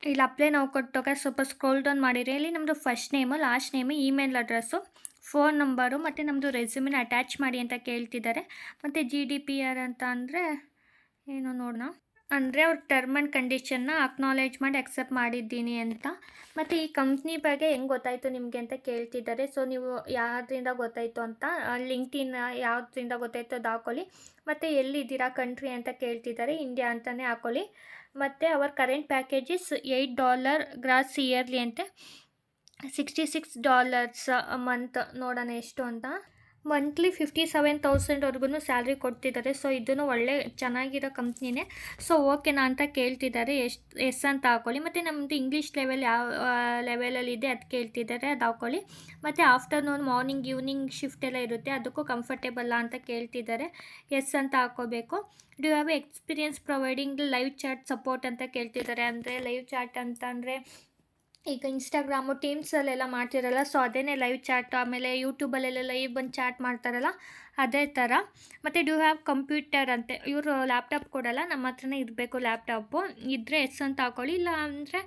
ಇಲ್ಲಿ ಅಪ್ಲೈ ನಾವು ಕೊಟ್ಟೋಗ ಸ್ವಲ್ಪ ಸ್ಕ್ರೋಲ್ ಡೌನ್ ಮಾಡಿರಿ. ಇಲ್ಲಿ ನಮ್ಮದು first name, last name, email address, phone number ಮತ್ತು ನಮ್ಮದು ರೆಸ್ಯೂಮಿನ ಅಟ್ಯಾಚ್ ಮಾಡಿ ಅಂತ ಕೇಳ್ತಿದ್ದಾರೆ. ಮತ್ತು GDPR ಅಂತ ಅಂದರೆ ಏನು ನೋಡೋಣ, ಅಂದರೆ ಅವ್ರ ಟರ್ಮ್ ಆ್ಯಂಡ್ ಕಂಡೀಷನ್ನ ಅಕ್ನಾಲೇಜ್ ಮಾಡಿ ಅಕ್ಸೆಪ್ಟ್ ಮಾಡಿದ್ದೀನಿ ಅಂತ. ಮತ್ತು ಈ ಕಂಪ್ನಿ ಬಗ್ಗೆ ಹೆಂಗೆ ಗೊತ್ತಾಯಿತು ನಿಮಗೆ ಅಂತ ಕೇಳ್ತಿದ್ದಾರೆ. ಸೊ ನೀವು ಯಾವುದರಿಂದ ಗೊತ್ತಾಯಿತು ಅಂತ, ಲಿಂಕ್ಡ್ಇನ್ ಯಾವುದರಿಂದ ಗೊತ್ತಾಯಿತು ಅದು ಹಾಕೊಳ್ಳಿ. ಮತ್ತು ಎಲ್ಲಿದ್ದೀರಾ ಕಂಟ್ರಿ ಅಂತ ಕೇಳ್ತಿದ್ದಾರೆ, ಇಂಡಿಯಾ ಅಂತಲೇ ಹಾಕೊಳ್ಳಿ. ಮತ್ತು our current packages $8 gross yearly ಅಂತೆ, $66 ಮಂತ್. ನೋಡೋಣ ಎಷ್ಟು ಅಂತ. ಮಂತ್ಲಿ 57,000ವರೆಗೂ ಸ್ಯಾಲ್ರಿ ಕೊಡ್ತಿದ್ದಾರೆ. ಸೊ ಇದನ್ನು ಒಳ್ಳೆ ಚೆನ್ನಾಗಿರೋ ಕಂಪ್ನಿನೇ. ಸೊ ಓಕೆನಾ ಅಂತ ಕೇಳ್ತಿದ್ದಾರೆ. ಎಸ್ ಅಂತ ಹಾಕೊಳ್ಳಿ. ಮತ್ತು ನಮ್ಮದು ಇಂಗ್ಲೀಷ್ ಲೆವೆಲ್ ಯಾವ ಲೆವೆಲಲ್ಲಿದೆ ಅದು ಕೇಳ್ತಿದ್ದಾರೆ, ಅದು ಹಾಕೊಳ್ಳಿ. ಮತ್ತು ಆಫ್ಟರ್ನೂನ್, ಮಾರ್ನಿಂಗ್, ಈವ್ನಿಂಗ್ ಶಿಫ್ಟ್ ಎಲ್ಲ ಇರುತ್ತೆ, ಅದಕ್ಕೂ ಕಂಫರ್ಟೇಬಲ್ಲ ಅಂತ ಕೇಳ್ತಿದ್ದಾರೆ. ಎಸ್ ಅಂತ ಹಾಕೋಬೇಕು. Do have experience providing live chat support ಅಂತ ಕೇಳ್ತಿದ್ದಾರೆ. ಅಂದರೆ ಲೈವ್ ಚಾಟ್ ಅಂತ ಅಂದರೆ ಈಗ ಇನ್ಸ್ಟಾಗ್ರಾಮು, ಟೀಮ್ಸಲ್ಲೆಲ್ಲ ಮಾಡ್ತಿರಲ್ಲ, ಸೊ ಅದೇನೇ ಲೈವ್ ಚಾಟ್. ಆಮೇಲೆ ಯೂಟ್ಯೂಬಲ್ಲೆಲ್ಲ ಲೈವ್ ಬಂದು ಚಾಟ್ ಮಾಡ್ತಾರಲ್ಲ, ಅದೇ ಥರ. ಮತ್ತು ಡು ಹ್ಯಾವ್ ಕಂಪ್ಯೂಟರ್ ಅಂತೆ, ಇವರು ಲ್ಯಾಪ್ಟಾಪ್ ಕೊಡಲ್ಲ, ನಮ್ಮ ಹತ್ರನೇ ಇರಬೇಕು ಲ್ಯಾಪ್ಟಾಪು. ಇದ್ದರೆ ಎಸ್ ಅಂತ ಹಾಕೊಳ್ಳಿ. ಇಲ್ಲ ಅಂದರೆ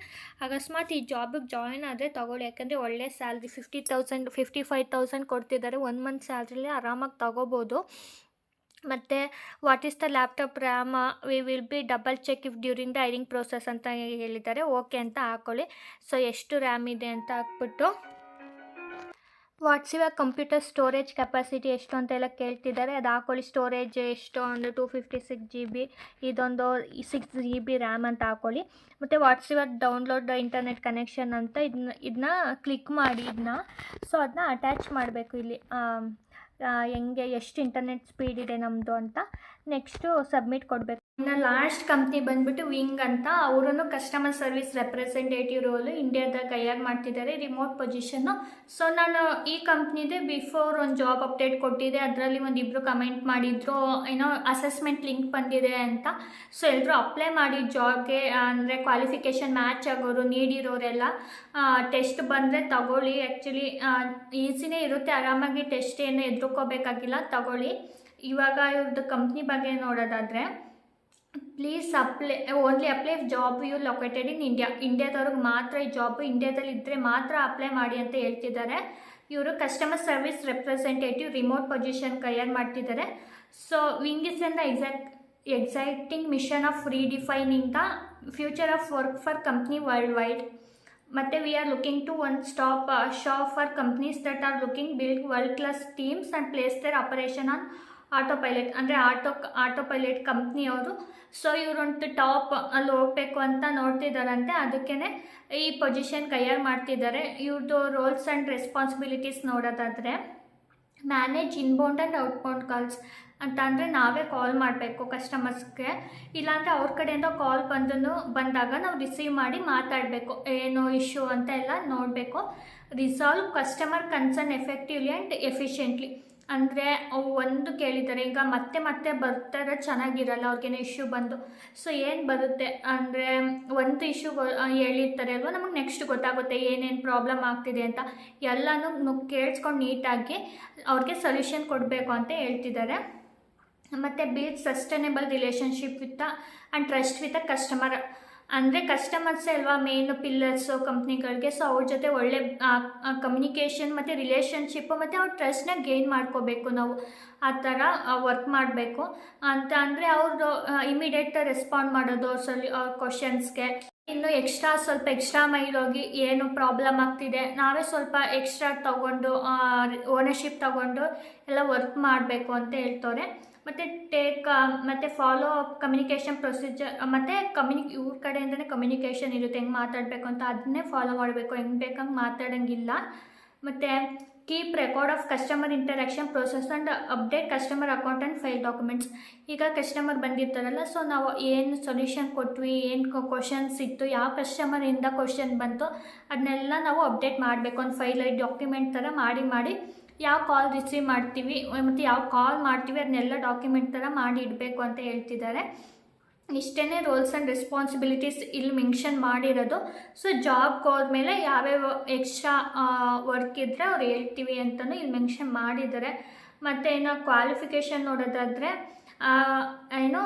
ಅಕಸ್ಮಾತ್ ಈ ಜಾಬಿಗೆ ಜಾಯಿನ್ ಆದರೆ ತೊಗೊಳ್ಳಿ, ಯಾಕಂದರೆ ಒಳ್ಳೆ ಸ್ಯಾಲ್ರಿ 55,000 ಕೊಡ್ತಿದ್ದಾರೆ. 1 ಮಂತ್ ಸ್ಯಾಲ್ರಿಲಿ ಆರಾಮಾಗಿ ತೊಗೋಬೋದು. ಮತ್ತು what is the laptop RAM we will be double check if during the hiring process ಅಂತ ಹೇಳಿದ್ದಾರೆ. ಓಕೆ ಅಂತ ಹಾಕ್ಕೊಳ್ಳಿ. ಸೊ ಎಷ್ಟು ರ್ಯಾಮ್ ಇದೆ ಅಂತ ಹಾಕ್ಬಿಟ್ಟು what's your computer storage capacity ಎಷ್ಟು ಅಂತೆಲ್ಲ ಕೇಳ್ತಿದ್ದಾರೆ. ಅದು ಹಾಕ್ಕೊಳ್ಳಿ. ಸ್ಟೋರೇಜ್ ಎಷ್ಟು ಅಂದರೆ 256 GB, ಇದೊಂದು 6 GB ರ್ಯಾಮ್ ಅಂತ ಹಾಕ್ಕೊಳ್ಳಿ. ಮತ್ತು what's your download internet connection ಅಂತ ಇದನ್ನ ಕ್ಲಿಕ್ ಮಾಡಿ ಸೊ ಅದನ್ನ ಅಟ್ಯಾಚ್ ಮಾಡಬೇಕು ಇಲ್ಲಿ ಹೆಂಗೆ ಎಷ್ಟು ಇಂಟರ್ನೆಟ್ ಸ್ಪೀಡ್ ಇದೆ ನಮ್ಮದು ಅಂತ. ನೆಕ್ಸ್ಟು ಸಬ್ಮಿಟ್ ಕೊಡಬೇಕು. ಇನ್ನು ಲಾಸ್ಟ್ ಕಂಪ್ನಿ ಬಂದುಬಿಟ್ಟು ವಿಂಗ್ ಅಂತ. ಅವರು ಕಸ್ಟಮರ್ ಸರ್ವಿಸ್ ರೆಪ್ರೆಸೆಂಟೇಟಿವ್ ರೋಲು ಇಂಡಿಯಾದಾಗ ಹೈಯರ್ ಮಾಡ್ತಿದ್ದಾರೆ, ರಿಮೋಟ್ ಪೊಸಿಷನ್ನು. ಸೊ ನಾನು ಈ ಕಂಪ್ನಿದೆ ಬಿಫೋರ್ ಒಂದು ಜಾಬ್ ಅಪ್ಡೇಟ್ ಕೊಟ್ಟಿದ್ದೆ, ಅದರಲ್ಲಿ ಒಂದಿಬ್ಬರು ಕಮೆಂಟ್ ಮಾಡಿದ್ರು ಏನೋ ಅಸೆಸ್ಮೆಂಟ್ ಲಿಂಕ್ ಬಂದಿದೆ ಅಂತ. ಸೊ ಎಲ್ಲರೂ ಅಪ್ಲೈ ಮಾಡಿ ಜಾಬ್ಗೆ, ಅಂದರೆ ಕ್ವಾಲಿಫಿಕೇಷನ್ ಮ್ಯಾಚ್ ಆಗೋರು ನೀಡಿರೋರೆಲ್ಲ ಟೆಸ್ಟ್ ಬಂದರೆ ತಗೊಳ್ಳಿ. ಆ್ಯಕ್ಚುಲಿ ಈಸಿನೇ ಇರುತ್ತೆ, ಆರಾಮಾಗಿ ಟೆಸ್ಟ್ ಏನು ಎದುರ್ಕೋಬೇಕಾಗಿಲ್ಲ, ತಗೊಳ್ಳಿ. ಇವಾಗ ಇವ್ರದ್ದು ಕಂಪ್ನಿ ಬಗ್ಗೆ ನೋಡೋದಾದರೆ please only apply job you located in India. ಇಂಡಿಯಾದವ್ರಿಗೆ ಮಾತ್ರ ಈ ಜಾಬ್ ಇಂಡಿಯಾದಲ್ಲಿ ಇದ್ದರೆ ಮಾತ್ರ ಅಪ್ಲೈ ಮಾಡಿ ಅಂತ ಹೇಳ್ತಿದ್ದಾರೆ. ಇವರು customer service representative remote position hire ಮಾಡ್ತಿದ್ದಾರೆ. So Wing is in the exciting mission of redefining the future of work for company worldwide. ಮತ್ತು we are looking to one stop shop for companies that are looking build world class teams and place their operation on autopilot. ಅಂದರೆ autopilot ಕಂಪ್ನಿಯವರು. ಸೊ ಇವರಂತೂ top ಅಲ್ಲಿ ಹೋಗಬೇಕು ಅಂತ ನೋಡ್ತಿದ್ದಾರಂತೆ, ಅದಕ್ಕೇ ಈ ಪೊಸಿಷನ್ಗೆ ಹೈಯರ್ ಮಾಡ್ತಿದ್ದಾರೆ. ಇವ್ರದ್ದು ರೋಲ್ಸ್ ಆ್ಯಂಡ್ ರೆಸ್ಪಾನ್ಸಿಬಿಲಿಟೀಸ್ ನೋಡೋದಾದರೆ ಮ್ಯಾನೇಜ್ ಇನ್ಬೌಂಡ್ ಆ್ಯಂಡ್ ಔಟ್ಬೌಂಡ್ ಕಾಲ್ಸ್ ಅಂತ. ಅಂದರೆ ನಾವೇ ಕಾಲ್ ಮಾಡಬೇಕು ಕಸ್ಟಮರ್ಸ್ಗೆ, ಇಲ್ಲಾಂದರೆ ಅವ್ರ ಕಡೆಯಿಂದ ಕಾಲ್ ಬಂದಾಗ ನಾವು ರಿಸೀವ್ ಮಾಡಿ ಮಾತಾಡಬೇಕು, ಏನು ಇಶ್ಯೂ ಅಂತ ಎಲ್ಲ ನೋಡಬೇಕು. Resolve customer concern effectively and efficiently. ಅಂದರೆ ಒಂದು ಕೇಳಿದ್ದಾರೆ, ಈಗ ಮತ್ತೆ ಬರ್ತಾರೆ ಚೆನ್ನಾಗಿರಲ್ಲ ಅವ್ರಿಗೇನೋ ಇಶ್ಯೂ ಬಂದು. ಸೊ ಏನು ಬರುತ್ತೆ ಅಂದರೆ ಒಂದು ಇಶ್ಯೂ ಹೇಳಿರ್ತಾರೆ ಅಲ್ವ, ನಮಗೆ ನೆಕ್ಸ್ಟ್ ಗೊತ್ತಾಗುತ್ತೆ ಏನೇನು ಪ್ರಾಬ್ಲಮ್ ಆಗ್ತಿದೆ ಅಂತ. ಎಲ್ಲನೂ ಕೇಳಿಸ್ಕೊಂಡು ನೀಟಾಗಿ ಅವ್ರಿಗೆ ಸೊಲ್ಯೂಷನ್ ಕೊಡಬೇಕು ಅಂತ ಹೇಳ್ತಿದ್ದಾರೆ. ಮತ್ತು build sustainable relationship with and trust with a customer. ಅಂದರೆ ಕಸ್ಟಮರ್ಸೇ ಅಲ್ವಾ ಮೇನ್ ಪಿಲ್ಲರ್ಸು ಕಂಪ್ನಿಗಳಿಗೆ. ಸೊ ಅವ್ರ ಜೊತೆ ಒಳ್ಳೆ ಕಮ್ಯುನಿಕೇಷನ್ ಮತ್ತು ರಿಲೇಷನ್ಶಿಪ್ಪು ಮತ್ತು ಅವ್ರ ಟ್ರಸ್ಟ್ನ ಗೇನ್ ಮಾಡ್ಕೋಬೇಕು ನಾವು. ಆ ಥರ ವರ್ಕ್ ಮಾಡಬೇಕು ಅಂತ. ಅಂದರೆ ಅವ್ರದ್ದು ಇಮಿಡಿಯೇಟ್ ರೆಸ್ಪಾಂಡ್ ಮಾಡೋದು ಅವ್ರ ಕ್ವಶನ್ಸ್ಗೆ. ಇನ್ನು ಸ್ವಲ್ಪ ಎಕ್ಸ್ಟ್ರಾ ಮೈಲ್ ಹೋಗಿ ಏನು ಪ್ರಾಬ್ಲಮ್ ಆಗ್ತಿದೆ ನಾವೇ ಸ್ವಲ್ಪ ಎಕ್ಸ್ಟ್ರಾ ತೊಗೊಂಡು ಓನರ್ಶಿಪ್ ತೊಗೊಂಡು ಎಲ್ಲ ವರ್ಕ್ ಮಾಡಬೇಕು ಅಂತ ಹೇಳ್ತವ್ರೆ. ಮತ್ತು ಮತ್ತು ಫಾಲೋ ಅಪ್ ಕಮ್ಯುನಿಕೇಷನ್ ಪ್ರೊಸೀಜರ್. ಮತ್ತು ಇವ್ರ ಕಡೆಯಿಂದನೇ ಕಮ್ಯುನಿಕೇಷನ್ ಇರುತ್ತೆ, ಹೆಂಗೆ ಮಾತಾಡಬೇಕು ಅಂತ ಅದನ್ನೇ ಫಾಲೋ ಮಾಡಬೇಕು, ಹೆಂಗೆ ಬೇಕಂಗೆ ಮಾತಾಡೋಂಗಿಲ್ಲ. ಮತ್ತು keep record of customer interaction process and update customer account and file documents. ಈಗ ಕಸ್ಟಮರ್ ಬಂದಿರ್ತಾರಲ್ಲ, ಸೊ ನಾವು ಏನು ಸೊಲ್ಯೂಷನ್ ಕೊಟ್ವಿ, ಏನು ಕ್ವಶನ್ಸ್ ಇತ್ತು, ಯಾವ ಕಸ್ಟಮರಿಂದ ಕ್ವಶನ್ ಬಂತು ಅದನ್ನೆಲ್ಲ ನಾವು ಅಪ್ಡೇಟ್ ಮಾಡಬೇಕು. ಒಂದು ಫೈಲಲ್ಲಿ ಡಾಕ್ಯುಮೆಂಟ್ ಥರ ಮಾಡಿ ಯಾವ ಕಾಲ್ ರಿಸೀವ್ ಮಾಡ್ತೀವಿ ಮತ್ತು ಯಾವ ಕಾಲ್ ಮಾಡ್ತೀವಿ ಅದನ್ನೆಲ್ಲ ಡಾಕ್ಯುಮೆಂಟ್ ಥರ ಮಾಡಿ ಇಡಬೇಕು ಅಂತ ಹೇಳ್ತಿದ್ದಾರೆ. ಇಷ್ಟೇ ರೋಲ್ಸ್ ಆ್ಯಂಡ್ ರೆಸ್ಪಾನ್ಸಿಬಿಲಿಟೀಸ್ ಇಲ್ಲಿ ಮೆನ್ಷನ್ ಮಾಡಿರೋದು. ಸೊ ಜಾಬ್ಗೆ ಹೋದ್ಮೇಲೆ ಯಾವ್ಯಾವ ಎಕ್ಸ್ಟ್ರಾ ವರ್ಕ್ ಇದ್ದರೆ ಅವ್ರು ಹೇಳ್ತೀವಿ ಅಂತಲೂ ಇಲ್ಲಿ ಮೆನ್ಷನ್ ಮಾಡಿದ್ದಾರೆ. ಮತ್ತು ಏನೋ ಕ್ವಾಲಿಫಿಕೇಷನ್ ನೋಡೋದಾದರೆ ಏನೋ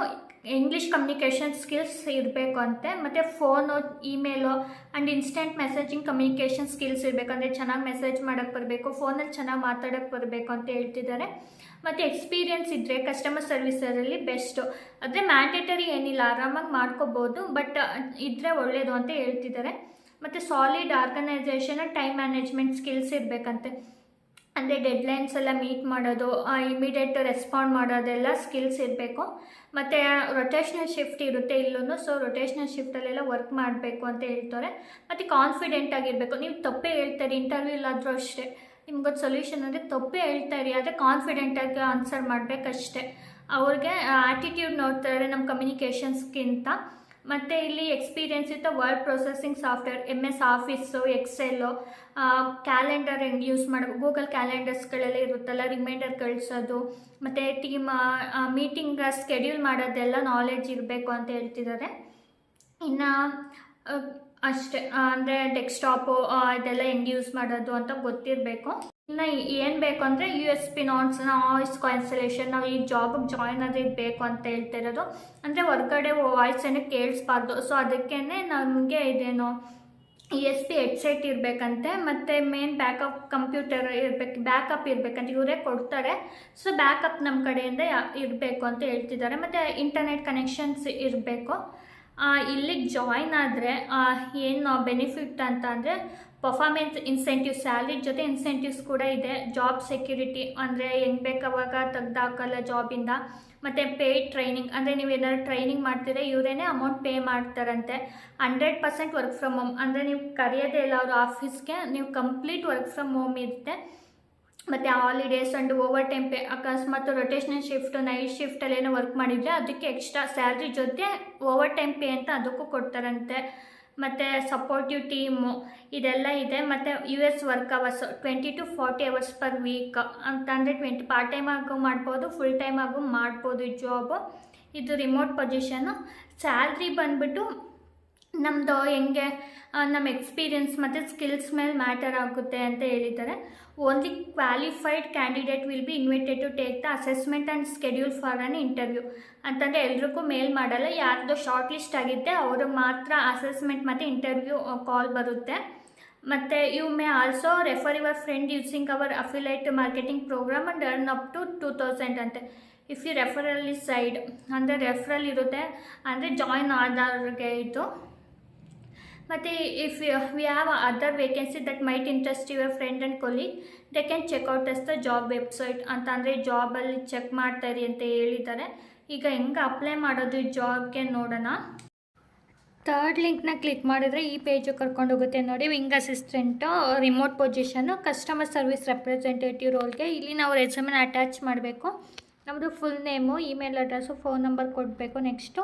ಇಂಗ್ಲೀಷ್ ಕಮ್ಯುನಿಕೇಷನ್ ಸ್ಕಿಲ್ಸ್ ಇರಬೇಕು ಅಂತೆ. ಮತ್ತು phone, email and instant messaging communication skills ಇರಬೇಕು. ಅಂದರೆ ಚೆನ್ನಾಗಿ ಮೆಸೇಜ್ ಮಾಡೋಕ್ಕೆ ಬರಬೇಕು, ಫೋನಲ್ಲಿ ಚೆನ್ನಾಗಿ ಮಾತಾಡೋಕ್ಕೆ ಬರಬೇಕು ಅಂತ ಹೇಳ್ತಿದ್ದಾರೆ. ಮತ್ತು ಎಕ್ಸ್ಪೀರಿಯೆನ್ಸ್ ಇದ್ದರೆ ಕಸ್ಟಮರ್ ಸರ್ವಿಸರಲ್ಲಿ ಬೆಸ್ಟು. ಆದರೆ ಮ್ಯಾಂಡೇಟರಿ ಏನಿಲ್ಲ, ಆರಾಮಾಗಿ ಮಾಡ್ಕೋಬೋದು, ಬಟ್ ಇದ್ದರೆ ಒಳ್ಳೆಯದು ಅಂತ ಹೇಳ್ತಿದ್ದಾರೆ. ಮತ್ತು solid organisation time management skills ಇರಬೇಕಂತೆ. ಅಂದರೆ ಡೆಡ್ಲೈನ್ಸ್ ಎಲ್ಲ ಮೀಟ್ ಮಾಡೋದು, ಇಮಿಡಿಯೇಟ್ ರೆಸ್ಪಾಂಡ್ ಮಾಡೋದೆಲ್ಲ ಸ್ಕಿಲ್ಸ್ ಇರಬೇಕು. ಮತ್ತು ರೊಟೇಷ್ನಲ್ ಶಿಫ್ಟ್ ಇರುತ್ತೆ ಇಲ್ಲೂ. ಸೊ ರೊಟೇಷ್ನಲ್ ಶಿಫ್ಟಲ್ಲೆಲ್ಲ ವರ್ಕ್ ಮಾಡಬೇಕು ಅಂತ ಹೇಳ್ತಾರೆ. ಮತ್ತು ಕಾನ್ಫಿಡೆಂಟ್ ಆಗಿರಬೇಕು. ನೀವು ತಪ್ಪೇ ಹೇಳ್ತಾರೆ ಇಂಟರ್ವ್ಯೂ ಇಲ್ಲಾದರೂ ಅಷ್ಟೇ, ನಿಮ್ಗೊಂದು ಸೊಲ್ಯೂಷನ್ ಅಂದರೆ ತಪ್ಪೇ ಹೇಳ್ತಾಯಿರಿ, ಆದರೆ ಕಾನ್ಫಿಡೆಂಟಾಗಿ ಆನ್ಸರ್ ಮಾಡಬೇಕಷ್ಟೆ. ಅವ್ರಿಗೆ ಆ್ಯಟಿಟ್ಯೂಡ್ ನೋಡ್ತಾರೆ ನಮ್ಮ ಕಮ್ಯುನಿಕೇಷನ್ಸ್ಗಿಂತ. ಮತ್ತು ಇಲ್ಲಿ ಎಕ್ಸ್ಪೀರಿಯೆನ್ಸ್ ಇತ್ತು word processing software, MS office, XL, calendar ಹೆಂಗೆ ಯೂಸ್ ಮಾಡಬೇಕು, ಗೂಗಲ್ ಕ್ಯಾಲೆಂಡರ್ಸ್ಗಳೆಲ್ಲ ಇರುತ್ತಲ್ಲ, ರಿಮೈಂಡರ್ ಕಳಿಸೋದು, ಮತ್ತು ಟೀಮ್ ಮೀಟಿಂಗ್ ಸ್ಕೆಡ್ಯೂಲ್ ಮಾಡೋದೆಲ್ಲ ನಾಲೆಡ್ಜ್ ಇರಬೇಕು ಅಂತ ಹೇಳ್ತಿದ್ದಾರೆ. ಇನ್ನು ಅಷ್ಟೇ, ಅಂದರೆ ಡೆಸ್ಕ್ಟಾಪು ಇದೆಲ್ಲ ಹೆಂಗೆ ಯೂಸ್ ಮಾಡೋದು ಅಂತ ಗೊತ್ತಿರಬೇಕು. ಇನ್ನು ಏನು ಬೇಕು ಅಂದರೆ USB ನಾಯ್ಸ್ ಕ್ಯಾನ್ಸಲೇಷನ್. ನಾವು ಈ ಜಾಬಿಗೆ ಜಾಯ್ನ್ ಆದರೆ ಇದು ಬೇಕು ಅಂತ ಹೇಳ್ತಿರೋದು. ಅಂದರೆ ಹೊರ್ಗಡೆ ವಾಯ್ಸನ್ನು ಕೇಳಿಸ್ಬಾರ್ದು. ಸೊ ಅದಕ್ಕೇ ನಮಗೆ ಇದೇನು USB ಹೆಡ್ಸೆಟ್ ಇರಬೇಕಂತೆ, ಮತ್ತು ಮೇನ್ ಬ್ಯಾಕಪ್ ಕಂಪ್ಯೂಟರ್ ಬ್ಯಾಕಪ್ ಇರಬೇಕಂತ ಇವರೇ ಕೊಡ್ತಾರೆ. ಸೊ ಬ್ಯಾಕಪ್ ನಮ್ಮ ಕಡೆಯಿಂದ ಇರಬೇಕು ಅಂತ ಹೇಳ್ತಿದ್ದಾರೆ, ಮತ್ತು ಇಂಟರ್ನೆಟ್ ಕನೆಕ್ಷನ್ಸ್ ಇರಬೇಕು. ಇಲ್ಲಿಗೆ ಜಾಯ್ನ್ ಆದರೆ ಏನು ಬೆನಿಫಿಟ್ ಅಂತ ಅಂದರೆ ಪರ್ಫಾರ್ಮೆನ್ಸ್ ಇನ್ಸೆಂಟಿವ್, ಸ್ಯಾಲ್ರಿ ಜೊತೆ ಇನ್ಸೆಂಟಿವ್ಸ್ ಕೂಡ ಇದೆ. ಜಾಬ್ ಸೆಕ್ಯೂರಿಟಿ ಅಂದರೆ ಹೆಂಗೆ ಬೇಕಾವಾಗ ತೆಗ್ದಾಕಲ್ಲ ಜಾಬಿಂದ. ಮತ್ತು ಪೇಯ್ಡ್ ಟ್ರೈನಿಂಗ್ ಅಂದರೆ ನೀವು ಏನಾದ್ರು ಟ್ರೈನಿಂಗ್ ಮಾಡ್ತೀರಾ ಇವರೇನೇ ಅಮೌಂಟ್ ಪೇ ಮಾಡ್ತಾರಂತೆ. 100% ವರ್ಕ್ ಫ್ರಮ್ ಹೋಮ್ ಅಂದರೆ ನೀವು ಕರೆಯೋದೇ ಇಲ್ಲ ಅವ್ರ ಆಫೀಸ್ಗೆ, ನೀವು ಕಂಪ್ಲೀಟ್ ವರ್ಕ್ ಫ್ರಮ್ ಹೋಮ್ ಇರುತ್ತೆ. ಮತ್ತು holidays and over time pay, ಅಕಸ್ಮಾತ್ ರೊಟೇಷನಲ್ ಶಿಫ್ಟ್ ನೈಟ್ ಶಿಫ್ಟಲ್ಲಿ ಏನೋ ವರ್ಕ್ ಮಾಡಿದರೆ ಅದಕ್ಕೆ ಎಕ್ಸ್ಟ್ರಾ ಸ್ಯಾಲ್ರಿ ಜೊತೆ ಓವರ್ ಟೈಮ್ ಪೇ ಅಂತ ಅದಕ್ಕೂ ಕೊಡ್ತಾರಂತೆ. ಮತ್ತು ಸಪೋರ್ಟಿವ್ ಟೀಮು ಇದೆಲ್ಲ ಇದೆ. ಮತ್ತು US work hours 20 to 40 hours per week ಅಂತಂದರೆ 20 ಪಾರ್ಟ್ ಟೈಮ್ ಆಗು ಮಾಡ್ಬೋದು, ಫುಲ್ ಟೈಮ್ ಆಗು ಮಾಡ್ಬೋದು ಈ ಜಾಬು. ಇದು ರಿಮೋಟ್ ಪೊಸಿಷನ್ನು. ಸ್ಯಾಲ್ರಿ ಬಂದುಬಿಟ್ಟು ನಮ್ಮದು ಹೆಂಗೆ ನಮ್ಮ ಎಕ್ಸ್ಪೀರಿಯನ್ಸ್ ಮತ್ತು ಸ್ಕಿಲ್ಸ್ ಮೇಲೆ ಮ್ಯಾಟರ್ ಆಗುತ್ತೆ ಅಂತ ಹೇಳಿದ್ದಾರೆ. Only qualified candidate will be invited to take the assessment and schedule for an interview ಅಂತಂದರೆ ಎಲ್ರಿಗೂ ಮೇಲ್ ಮಾಡಲ್ಲ, ಯಾರ್ದು ಶಾರ್ಟ್ ಲಿಸ್ಟ್ ಆಗಿದೆ ಅವರು ಮಾತ್ರ ಅಸೆಸ್ಮೆಂಟ್ ಮತ್ತು ಇಂಟರ್ವ್ಯೂ ಕಾಲ್ ಬರುತ್ತೆ. ಮತ್ತು you may also refer your friend using our affiliate marketing program and earn up to 2000 ಅಂತೆ. ಇಫ್ ಯು ರೆಫರಲ್ಲಿ ಸೈಡ್ ಅಂದರೆ ರೆಫರಲ್ ಇರುತ್ತೆ ಅಂದರೆ ಜಾಯ್ನ್ ಆದವ್ರಿಗೆ ಇದು. ಮತ್ತು if we have other vacancy that might interest your friend and colleague they can check out us the job website ಅಂತ. ಅಂದರೆ ಜಾಬಲ್ಲಿ ಚೆಕ್ ಮಾಡ್ತಾಯಿರಿ ಅಂತ ಹೇಳಿದ್ದಾರೆ. ಈಗ ಹೆಂಗೆ ಅಪ್ಲೈ ಮಾಡೋದು ಈ ಜಾಬ್ಗೆ ನೋಡೋಣ. ಥರ್ಡ್ ಲಿಂಕ್ನ ಕ್ಲಿಕ್ ಮಾಡಿದರೆ ಈ ಪೇಜು ಕರ್ಕೊಂಡು ಹೋಗುತ್ತೆ ನೋಡಿ. Wing assistant remote position customer service representative ರೋಲ್ಗೆ. ಇಲ್ಲಿ ನಾವು ರೆಸ್ಯೂಮನ್ನ ಅಟ್ಯಾಚ್ ಮಾಡಬೇಕು. ನಮ್ಮದು full name, email address, phone number ಕೊಡಬೇಕು. Next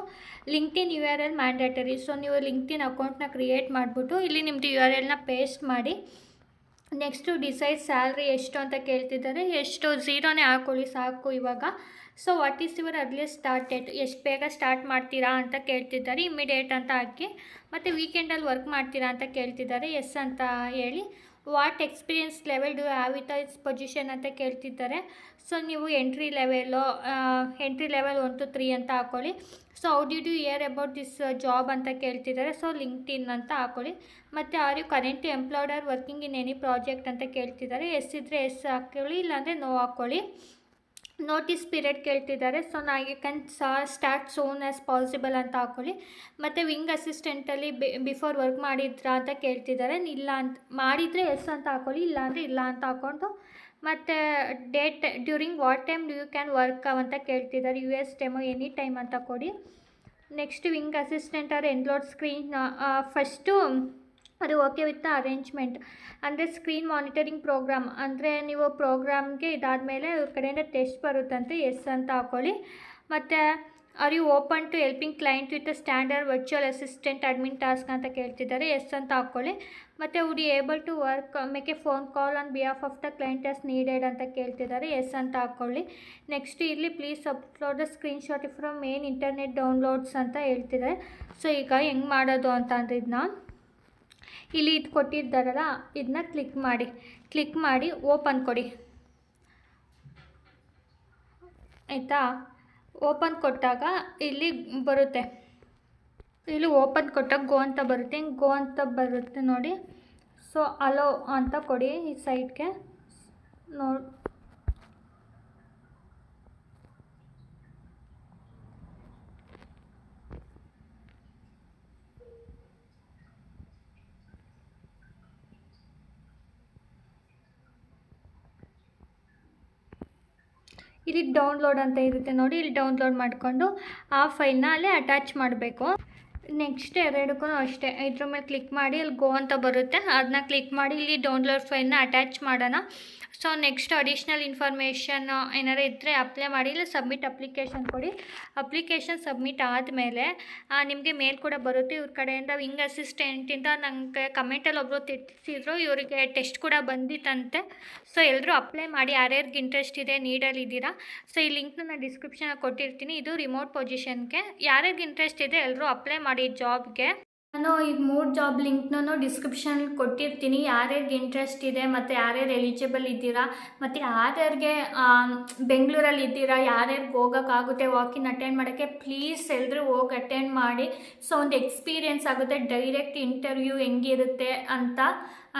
LinkedIn URL mandatory. So ನೀವು ಲಿಂಕ್ಡ್ಇನ್ ಅಕೌಂಟ್ನ ಕ್ರಿಯೇಟ್ ಮಾಡಿಬಿಟ್ಟು ಇಲ್ಲಿ ನಿಮ್ಮದು URLನ ಪೇಸ್ಟ್ ಮಾಡಿ. ನೆಕ್ಸ್ಟು ಡಿಸೈಡ್ ಸ್ಯಾಲ್ರಿ ಎಷ್ಟು ಅಂತ ಕೇಳ್ತಿದ್ದಾರೆ. ಎಷ್ಟು 0ನೇ ಹಾಕ್ಕೊಳ್ಳಿ ಸಾಕು ಇವಾಗ. So what is your earliest start date, ಎಷ್ಟು ಬೇಗ ಸ್ಟಾರ್ಟ್ ಮಾಡ್ತೀರಾ ಅಂತ ಕೇಳ್ತಿದ್ದಾರೆ. ಇಮಿಡಿಯೇಟ್ ಅಂತ ಹಾಕಿ. ಮತ್ತು ವೀಕೆಂಡಲ್ಲಿ ವರ್ಕ್ ಮಾಡ್ತೀರಾ ಅಂತ ಕೇಳ್ತಿದ್ದಾರೆ. ಎಸ್ ಅಂತ ಹೇಳಿ. What experience level do have with its position ಅಂತ ಕೇಳ್ತಿದ್ದಾರೆ. ಸೊ ನೀವು ಎಂಟ್ರಿ ಲೆವೆಲ್ 1 to 3 ಅಂತ ಹಾಕ್ಕೊಳ್ಳಿ. So how did you hear about this job ಅಂತ ಕೇಳ್ತಿದ್ದಾರೆ. ಸೊ ಲಿಂಕ್ಡ್ಇನ್ ಅಂತ ಹಾಕ್ಕೊಳ್ಳಿ. ಮತ್ತು are you currently employed or working in any project ಅಂತ ಕೇಳ್ತಿದ್ದಾರೆ. ಎಸ್ ಇದ್ದರೆ ಎಸ್ ಹಾಕ್ಕೊಳ್ಳಿ, ಇಲ್ಲಾಂದರೆ ನೋ ಹಾಕ್ಕೊಳ್ಳಿ. ನೋಟಿಸ್ ಪೀರಿಯಡ್ ಕೇಳ್ತಿದ್ದಾರೆ. So you can start soon as possible ಅಂತ ಹಾಕ್ಕೊಳ್ಳಿ. ಮತ್ತು ವಿಂಗ್ ಅಸಿಸ್ಟೆಂಟಲ್ಲಿ ಬಿಫೋರ್ ವರ್ಕ್ ಮಾಡಿದ್ರಾ ಅಂತ ಕೇಳ್ತಿದ್ದಾರೆ. ಇಲ್ಲ ಅಂತ ಮಾಡಿದರೆ ಎಸ್ ಅಂತ ಹಾಕ್ಕೊಳ್ಳಿ, ಇಲ್ಲಾಂದರೆ ಇಲ್ಲ ಅಂತ ಹಾಕ್ಕೊಂಡು. ಮತ್ತು date during what time you can work ಅಂತ ಕೇಳ್ತಿದ್ದಾರೆ. US ಟೈಮು ಎನಿ ಟೈಮ್ ಅಂತ ಕೊಡಿ. Next Wing assistant are enrolled screen. First ಅದು ಓಕೆ ವಿತ್ ಅರೇಂಜ್ಮೆಂಟ್ ಅಂದರೆ ಸ್ಕ್ರೀನ್ ಮಾನಿಟರಿಂಗ್ ಪ್ರೋಗ್ರಾಮ್ ಅಂದರೆ ನೀವು ಪ್ರೋಗ್ರಾಮ್ಗೆ ಇದಾದಮೇಲೆ ಅವ್ರ ಕಡೆಯಿಂದ ಟೆಸ್ಟ್ ಬರುತ್ತಂತೆ. ಎಸ್ ಅಂತ ಹಾಕ್ಕೊಳ್ಳಿ. ಮತ್ತು are you open to helping client with standard virtual assistant admin task ಅಂತ ಕೇಳ್ತಿದ್ದಾರೆ. ಎಸ್ ಅಂತ ಹಾಕ್ಕೊಳ್ಳಿ. ಮತ್ತು would you able to work make a phone call on behalf of the client as needed ಅಂತ ಕೇಳ್ತಿದ್ದಾರೆ. ಎಸ್ ಅಂತ ಹಾಕ್ಕೊಳ್ಳಿ. ನೆಕ್ಸ್ಟ್ ಇಲ್ಲಿ please upload the screenshot from main internet downloads ಅಂತ ಹೇಳ್ತಿದ್ದಾರೆ. ಸೊ ಈಗ ಹೆಂಗೆ ಮಾಡೋದು ಅಂತ ಅಂದರೆ ಇದನ್ನ ಇಲ್ಲಿ ಇದು ಕೊಟ್ಟಿದ್ದಾರಲ್ಲ ಇದನ್ನ ಕ್ಲಿಕ್ ಮಾಡಿ ಓಪನ್ ಕೊಡಿ ಆಯಿತಾ. ಓಪನ್ ಕೊಟ್ಟಾಗ ಇಲ್ಲಿ ಬರುತ್ತೆ, ಇಲ್ಲಿ ಓಪನ್ ಕೊಟ್ಟಾಗ ಗೋ ಅಂತ ಬರುತ್ತೆ. ಹಿಂಗೆ ಗೋ ಅಂತ ಬರುತ್ತೆ ನೋಡಿ. ಸೊ ಅಲೋ ಅಂತ ಕೊಡಿ ಈ ಸೈಟ್ಗೆ. ನೋಡಿ ಇಲ್ಲಿ ಡೌನ್ಲೋಡ್ ಅಂತ ಇರುತ್ತೆ ನೋಡಿ. ಇಲ್ಲಿ ಡೌನ್ಲೋಡ್ ಮಾಡಿಕೊಂಡು ಆ ಫೈಲ್ನ ಅಲ್ಲೇ ಅಟ್ಯಾಚ್ ಮಾಡಬೇಕು. ನೆಕ್ಸ್ಟ್ ಎರಡಕ್ಕೂ ಅಷ್ಟೇ, ಇದ್ರ ಮೇಲೆ ಕ್ಲಿಕ್ ಮಾಡಿ ಅಲ್ಲಿ ಗೋ ಅಂತ ಬರುತ್ತೆ, ಅದನ್ನ ಕ್ಲಿಕ್ ಮಾಡಿ ಇಲ್ಲಿ ಡೌನ್ಲೋಡ್ ಫೈಲ್ನ ಅಟ್ಯಾಚ್ ಮಾಡೋಣ. ಸೊ ನೆಕ್ಸ್ಟ್ ಅಡಿಷ್ನಲ್ ಇನ್ಫಾರ್ಮೇಷನ್ ಏನಾರು ಇದ್ದರೆ ಅಪ್ಲೈ ಮಾಡಿ, ಇಲ್ಲ ಸಬ್ಮಿಟ್ ಅಪ್ಲಿಕೇಶನ್ ಕೊಡಿ. ಅಪ್ಲಿಕೇಶನ್ ಸಬ್ಮಿಟ್ ಆದಮೇಲೆ ನಿಮಗೆ ಮೇಲ್ ಕೂಡ ಬರುತ್ತೆ ಇವ್ರ ಕಡೆಯಿಂದ. ವಿಂಗ್ ಅಸಿಸ್ಟೆಂಟಿಂದ ನನಗೆ ಕಮೆಂಟಲ್ಲಿ ಒಬ್ಬರು ತಿಳಿಸಿದ್ರು ಇವರಿಗೆ ಟೆಸ್ಟ್ ಕೂಡ ಬಂದಿತ್ತಂತೆ. ಸೊ ಎಲ್ಲರೂ ಅಪ್ಲೈ ಮಾಡಿ, ಯಾರ್ಯಾರಿಗೆ ಇಂಟ್ರೆಸ್ಟ್ ಇದೆ ನೀಡಲಿದ್ದೀರಾ. ಸೊ ಈ ಲಿಂಕ್ನ ನಾನು ಡಿಸ್ಕ್ರಿಪ್ಷನಲ್ಲಿ ಕೊಟ್ಟಿರ್ತೀನಿ. ಇದು ರಿಮೋಟ್ ಪೊಸಿಷನ್ಗೆ ಯಾರ್ಯಾರಿಗೆ ಇಂಟ್ರೆಸ್ಟ್ ಇದೆ ಎಲ್ಲರೂ ಅಪ್ಲೈ ಮಾಡಿ ಜಾಬ್ಗೆ. ನಾನು ಈಗ 3 ಜಾಬ್ ಲಿಂಕ್ನೂ ಡಿಸ್ಕ್ರಿಪ್ಷನಲ್ಲಿ ಕೊಟ್ಟಿರ್ತೀನಿ. ಯಾರ್ಯಾರಿಗೆ ಇಂಟ್ರೆಸ್ಟ್ ಇದೆ ಮತ್ತು ಯಾರ್ಯಾರು ಎಲಿಜಿಬಲ್ ಇದ್ದೀರಾ ಮತ್ತು ಯಾರ್ಯಾರಿಗೆ ಬೆಂಗಳೂರಲ್ಲಿ ಇದ್ದೀರಾ, ಯಾರ್ಯಾರಿಗೆ ಹೋಗೋಕ್ಕಾಗುತ್ತೆ ವಾಕಿನ್ ಅಟೆಂಡ್ ಮಾಡೋಕ್ಕೆ, ಪ್ಲೀಸ್ ಎಲ್ಲರೂ ಹೋಗಿ ಅಟೆಂಡ್ ಮಾಡಿ. ಸೊ ಒಂದು ಎಕ್ಸ್ಪೀರಿಯೆನ್ಸ್ ಆಗುತ್ತೆ, ಡೈರೆಕ್ಟ್ ಇಂಟರ್ವ್ಯೂ ಹೆಂಗಿರುತ್ತೆ ಅಂತ.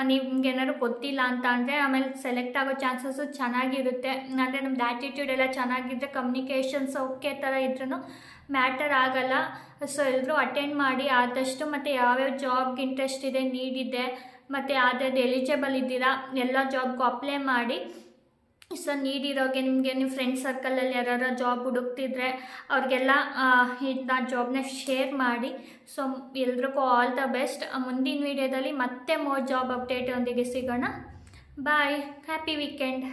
ನಿಮ್ಗೇನಾದ್ರು ಗೊತ್ತಿಲ್ಲ ಅಂತ ಅಂದರೆ ಆಮೇಲೆ ಸೆಲೆಕ್ಟ್ ಆಗೋ ಚಾನ್ಸಸ್ಸು ಚೆನ್ನಾಗಿರುತ್ತೆ. ಅಂದರೆ ನಮ್ದು ಆ್ಯಟಿಟ್ಯೂಡ್ ಎಲ್ಲ ಚೆನ್ನಾಗಿದ್ದರೆ ಕಮ್ಯುನಿಕೇಷನ್ಸ್ ಓಕೆ ಥರ ಇದ್ರೂ ಮ್ಯಾಟರ್ ಆಗಲ್ಲ. ಸೊ ಎಲ್ಲರೂ ಅಟೆಂಡ್ ಮಾಡಿ ಆದಷ್ಟು. ಮತ್ತು ಯಾವ್ಯಾವ ಜಾಬ್ಗೆ ಇಂಟ್ರೆಸ್ಟ್ ಇದೆ, ನೀಡಿದೆ ಮತ್ತು ಯಾವ್ದಾದ್ರು ಎಲಿಜಿಬಲ್ ಇದ್ದೀರಾ ಎಲ್ಲ ಜಾಬ್ಗೂ ಅಪ್ಲೈ ಮಾಡಿ. ಸೊ ನೀಡಿರೋಗೆ ನಿಮಗೆ ನಿಮ್ಮ ಫ್ರೆಂಡ್ ಸರ್ಕಲಲ್ಲಿ ಯಾರು ಜಾಬ್ ಹುಡುಕ್ತಿದ್ರೆ ಅವ್ರಿಗೆಲ್ಲ ಇದನ್ನ ಜಾಬ್ನ ಶೇರ್ ಮಾಡಿ. ಸೊ ಎಲ್ರಿಗೂ ಆಲ್ ದ ಬೆಸ್ಟ್. ಮುಂದಿನ ವೀಡಿಯೋದಲ್ಲಿ ಮತ್ತೆ ಮೋರ್ ಜಾಬ್ ಅಪ್ಡೇಟ್ ಒಂದಿಗೆ ಸಿಗೋಣ. ಬಾಯ್, ಹ್ಯಾಪಿ ವೀಕೆಂಡ್.